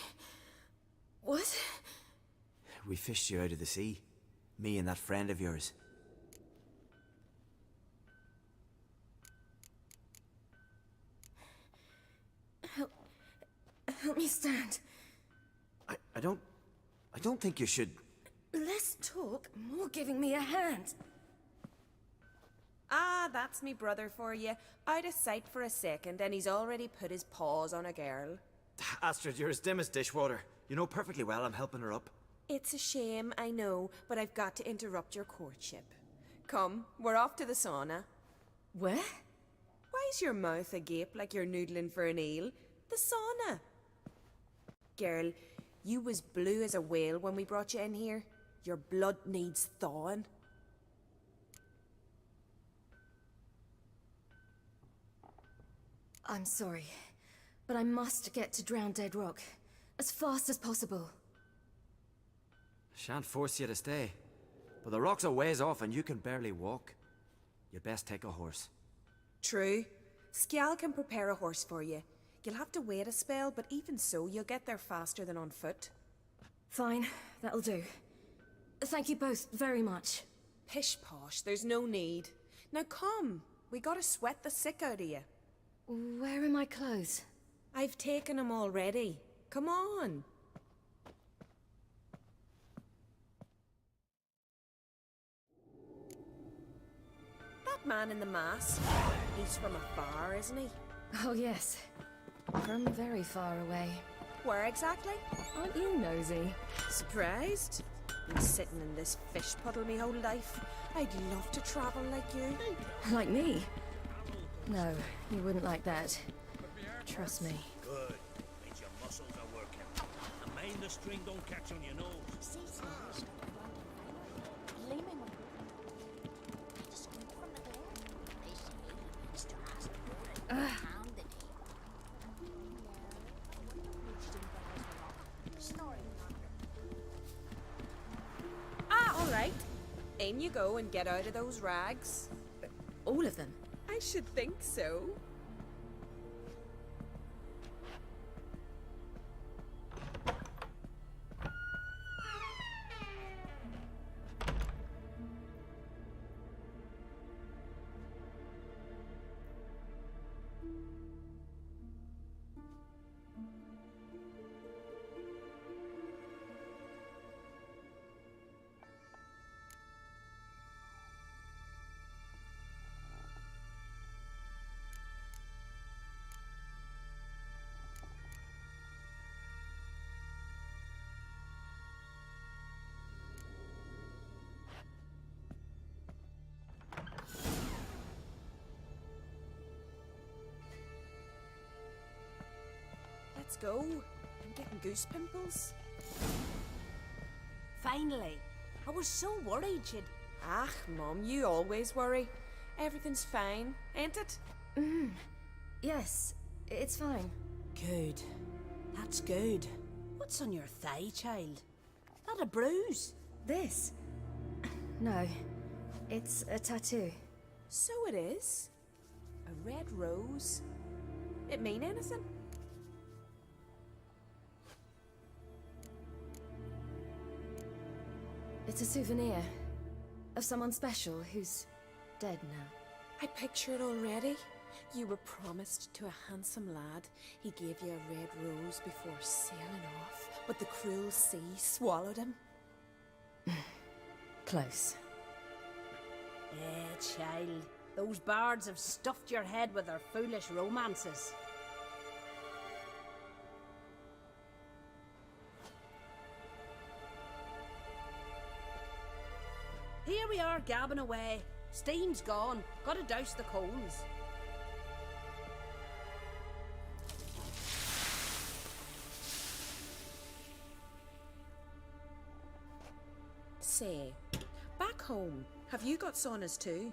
What? We fished you out of the sea. Me and that friend of yours. Help me stand. I don't think you should... Less talk, more giving me a hand. Ah, that's me brother for you. Out of sight for a second, and he's already put his paws on a girl. Astrid, you're as dim as dishwater. You know perfectly well I'm helping her up. It's a shame, I know, but I've got to interrupt your courtship. Come, we're off to the sauna. Where? Why's your mouth agape like you're noodling for an eel? The sauna. Girl, you was blue as a whale when we brought you in here. Your blood needs thawing. I'm sorry, but I must get to Drowned Dead Rock as fast as possible. Shan't force you to stay. But the rock's a ways off and you can barely walk. You'd best take a horse. True. Skjal can prepare a horse for you. You'll have to wait a spell, but even so, you'll get there faster than on foot. Fine, that'll do. Thank you both very much. Pish posh, there's no need. Now come, we gotta sweat the sick out of you. Where are my clothes? I've taken them already. Come on. That man in the mask, he's from afar, isn't he? Oh yes, from very far away. Where exactly? Aren't you nosy? Surprised? Been sitting in this fish puddle me whole life. I'd love to travel like you. Like me? No, you wouldn't like that. Trust me. Good. Means your muscles are working. And mind the string don't catch on your nose. Ah, all right. In you go and get out of those rags. All of them? I should think so. Let's go. I'm getting goose pimples. Finally. I was so worried you'd... Ah, Mum, you always worry. Everything's fine, ain't it? Yes, it's fine. Good. That's good. What's on your thigh, child? Not a bruise? This? No, it's a tattoo. So it is. A red rose. It mean anything? It's a souvenir of someone special who's dead now. I picture it already. You were promised to a handsome lad. He gave you a red rose before sailing off, but the cruel sea swallowed him. Close. Eh, child. Those bards have stuffed your head with their foolish romances. Here we are gabbing away. Steam's gone. Gotta douse the coals. Say, back home, have you got saunas too?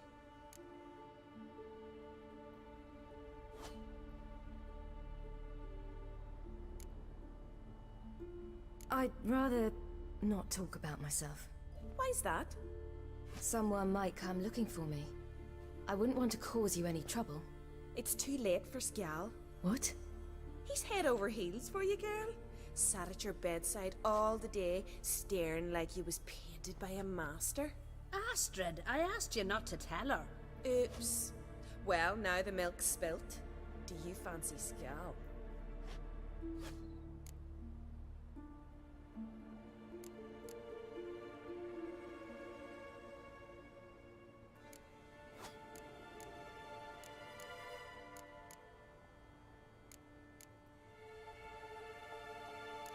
I'd rather not talk about myself. Why's that? Someone might come looking for me. I wouldn't want to cause you any trouble. It's too late for Skjal. What? He's head over heels for you, girl. Sat at your bedside all the day, staring like you was painted by a master. Astrid, I asked you not to tell her. Oops. Well, now the milk's spilt. Do you fancy Skjal?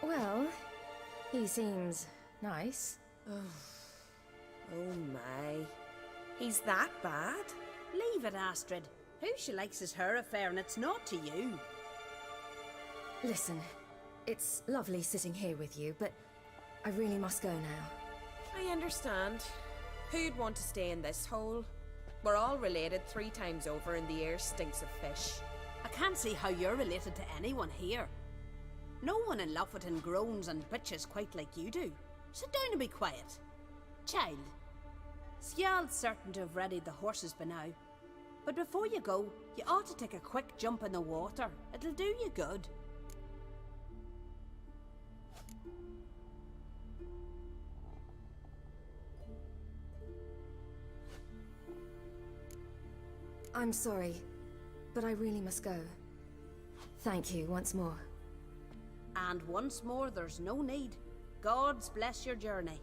Well, he seems nice. Oh my. He's that bad? Leave it, Astrid. Who she likes is her affair, and it's not to you. Listen, it's lovely sitting here with you, but I really must go now. I understand. Who'd want to stay in this hole? We're all related 3 times over and the air stinks of fish. I can't see how you're related to anyone here. No one in Lofoten groans and bitches quite like you do. Sit down and be quiet. Child, Skjal's certain to have readied the horses by now. But before you go, you ought to take a quick jump in the water. It'll do you good. I'm sorry, but I really must go. Thank you once more. And once more, there's no need. Gods bless your journey.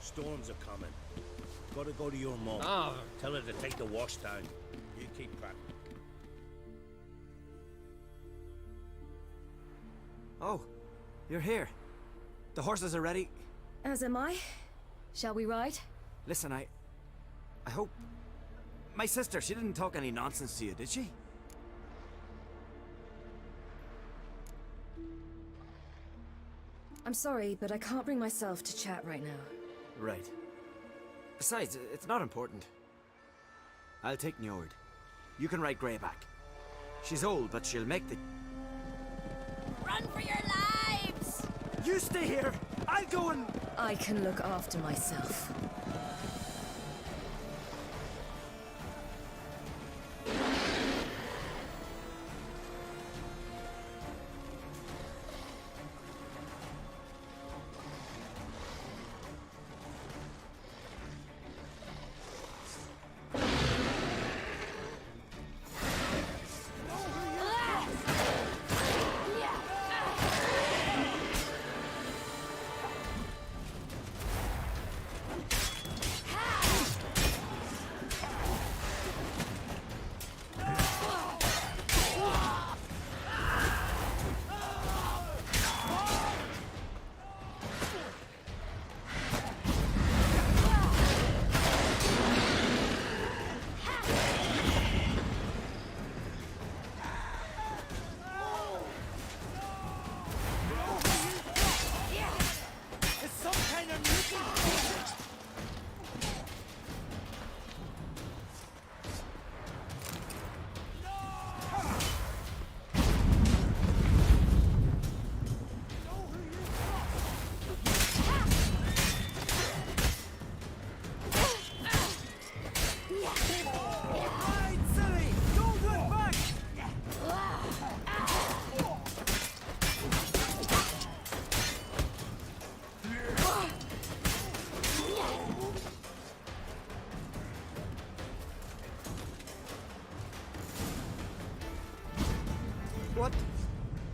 Storms are coming. Gotta go to your mum. Oh. Tell her to take the wash down. You keep cracking. Oh, you're here. The horses are ready. As am I. Shall we ride? Listen, I hope... My sister, she didn't talk any nonsense to you, did she? I'm sorry, but I can't bring myself to chat right now. Right. Besides, it's not important. I'll take Njord. You can ride Greyback. She's old, but she'll make the... Run for your lives! You stay here! I'll go and... I can look after myself.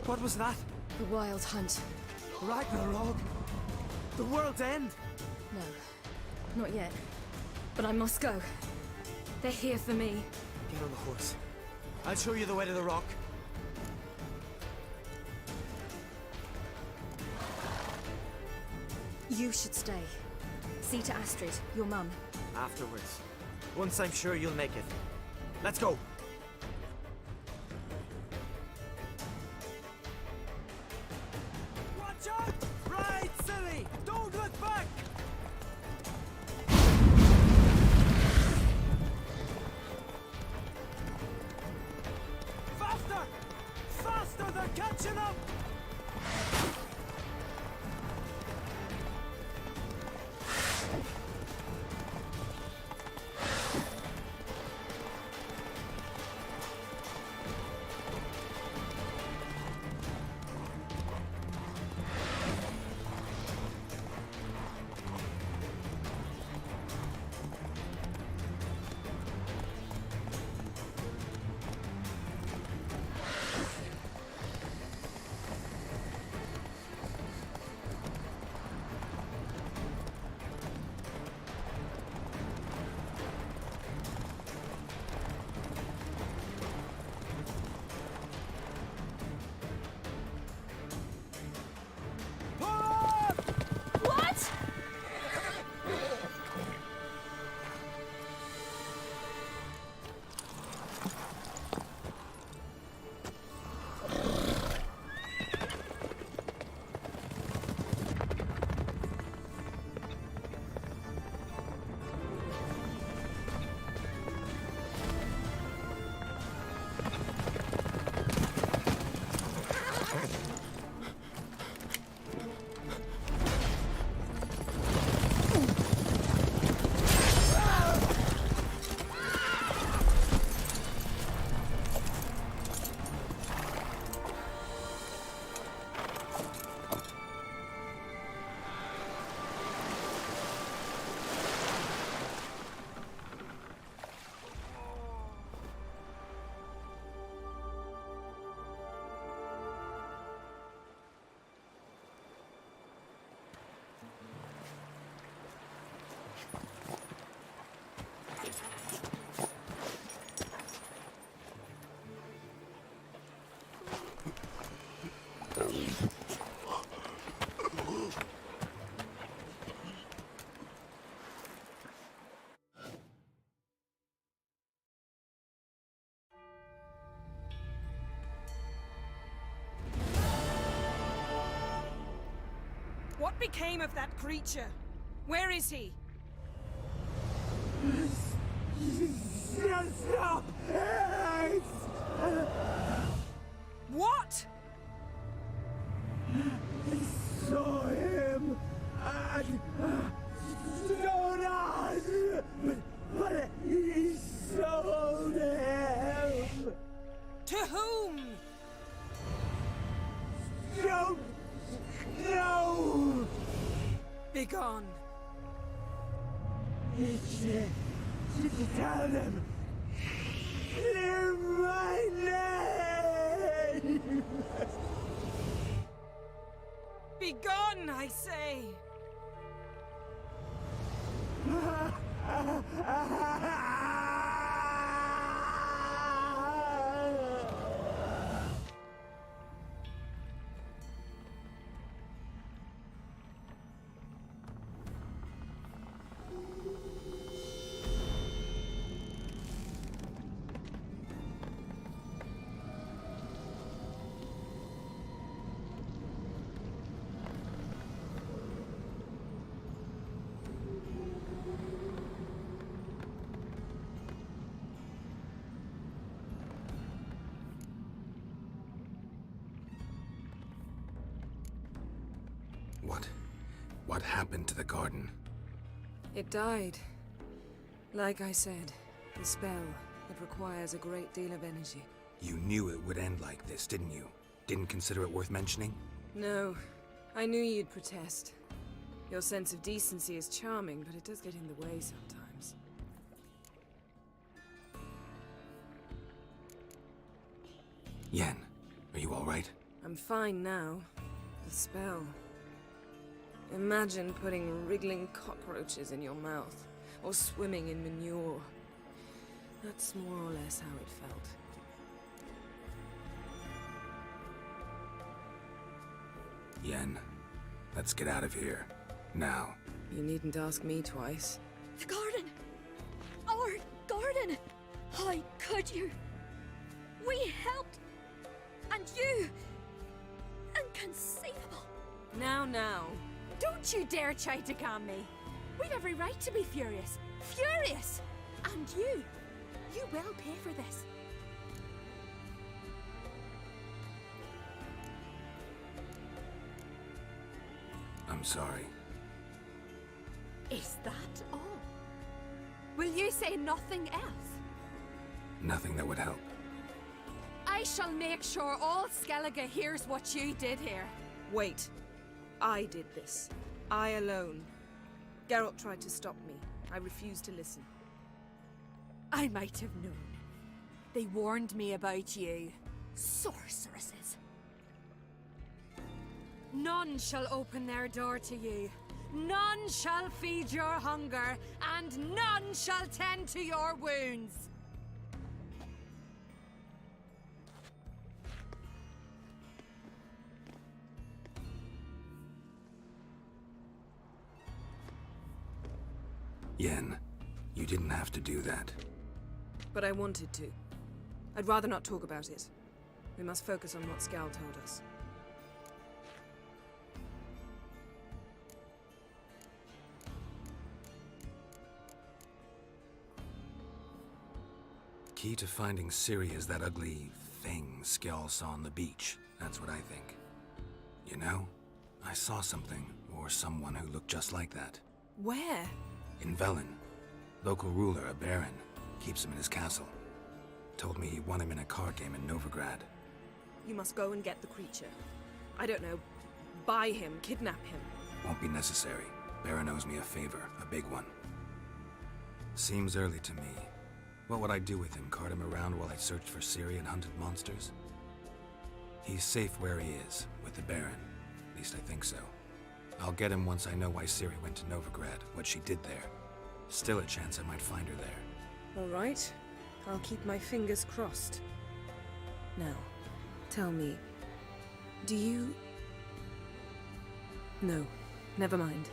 What was that? The Wild Hunt. Ragnarok? The world's end? No, not yet. But I must go. They're here for me. Get on the horse. I'll show you the way to the rock. You should stay. See to Astrid, your mum. Afterwards. Once I'm sure you'll make it. Let's go! Watch out! Ride, silly! Don't look back! Faster! Faster! They're catching up! What became of that creature? Where is he? Stop! What? I saw him at Stonas, but he sold him. To whom? Don't know. Begone. Tell them. Clear my name. Begone, I say. What happened to the garden? It died. Like I said, the spell, it requires a great deal of energy. You knew it would end like this, didn't you? Didn't consider it worth mentioning? No, I knew you'd protest. Your sense of decency is charming, but it does get in the way sometimes. Yen, are you all right? I'm fine now. The spell. Imagine putting wriggling cockroaches in your mouth, or swimming in manure. That's more or less how it felt. Yen, let's get out of here. Now. You needn't ask me twice. The garden! Our garden! How could you? We helped! And you! Inconceivable! Now. Don't you dare try to calm me. We've every right to be furious. Furious! And you will pay for this. I'm sorry. Is that all? Will you say nothing else? Nothing that would help. I shall make sure all Skellige hears what you did here. Wait. I did this. I alone. Geralt tried to stop me. I refused to listen. I might have known. They warned me about you. Sorceresses. None shall open their door to you. None shall feed your hunger, and none shall tend to your wounds. Yen, you didn't have to do that. But I wanted to. I'd rather not talk about it. We must focus on what Skal told us. Key to finding Ciri is that ugly thing Skjall saw on the beach. That's what I think. You know, I saw something, or someone who looked just like that. Where? In Velen. Local ruler, a baron, keeps him in his castle. Told me he won him in a card game in Novigrad. You must go and get the creature. I don't know, buy him, kidnap him. Won't be necessary. Baron owes me a favor, a big one. Seems early to me. What would I do with him? Cart him around while I searched for Ciri and hunted monsters? He's safe where he is, with the Baron. At least I think so. I'll get him once I know why Ciri went to Novigrad, what she did there. Still a chance I might find her there. All right. I'll keep my fingers crossed. Now, tell me, do you... No, never mind.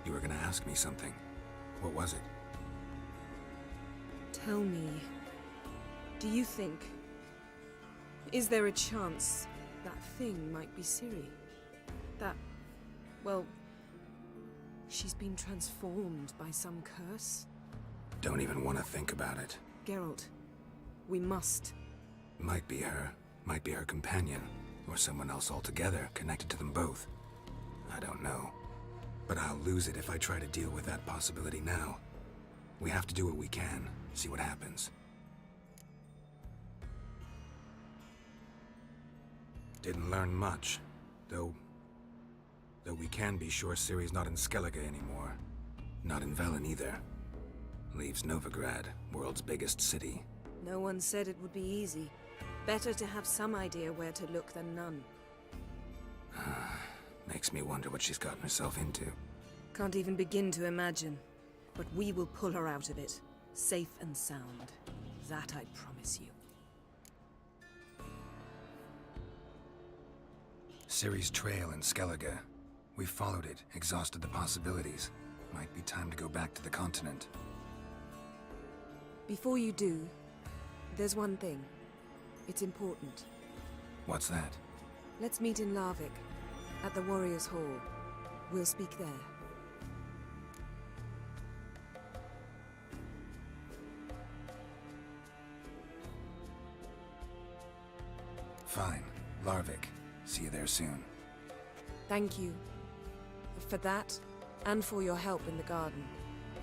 You were gonna ask me something. What was it? Tell me, do you think Is there a chance that thing might be Ciri? Well, she's been transformed by some curse? Don't even want to think about it. Geralt, we must. Might be her companion, or someone else altogether connected to them both. I don't know. But I'll lose it if I try to deal with that possibility now. We have to do what we can, see what happens. Didn't learn much, though we can be sure Ciri's not in Skellige anymore. Not in Velen either. Leaves Novigrad, world's biggest city. No one said it would be easy. Better to have some idea where to look than none. Makes me wonder what she's gotten herself into. Can't even begin to imagine. But we will pull her out of it. Safe and sound. That I promise you. Ciri's trail in Skellige. We followed it, exhausted the possibilities. Might be time to go back to the continent. Before you do, there's one thing. It's important. What's that? Let's meet in Larvik, at the Warriors' Hall. We'll speak there. Fine. Larvik. See you there soon. Thank you. For that, and for your help in the garden.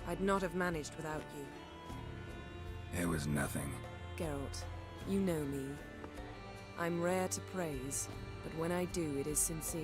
I'd not have managed without you. It was nothing. Geralt, you know me. I'm rare to praise, but when I do, it is sincere.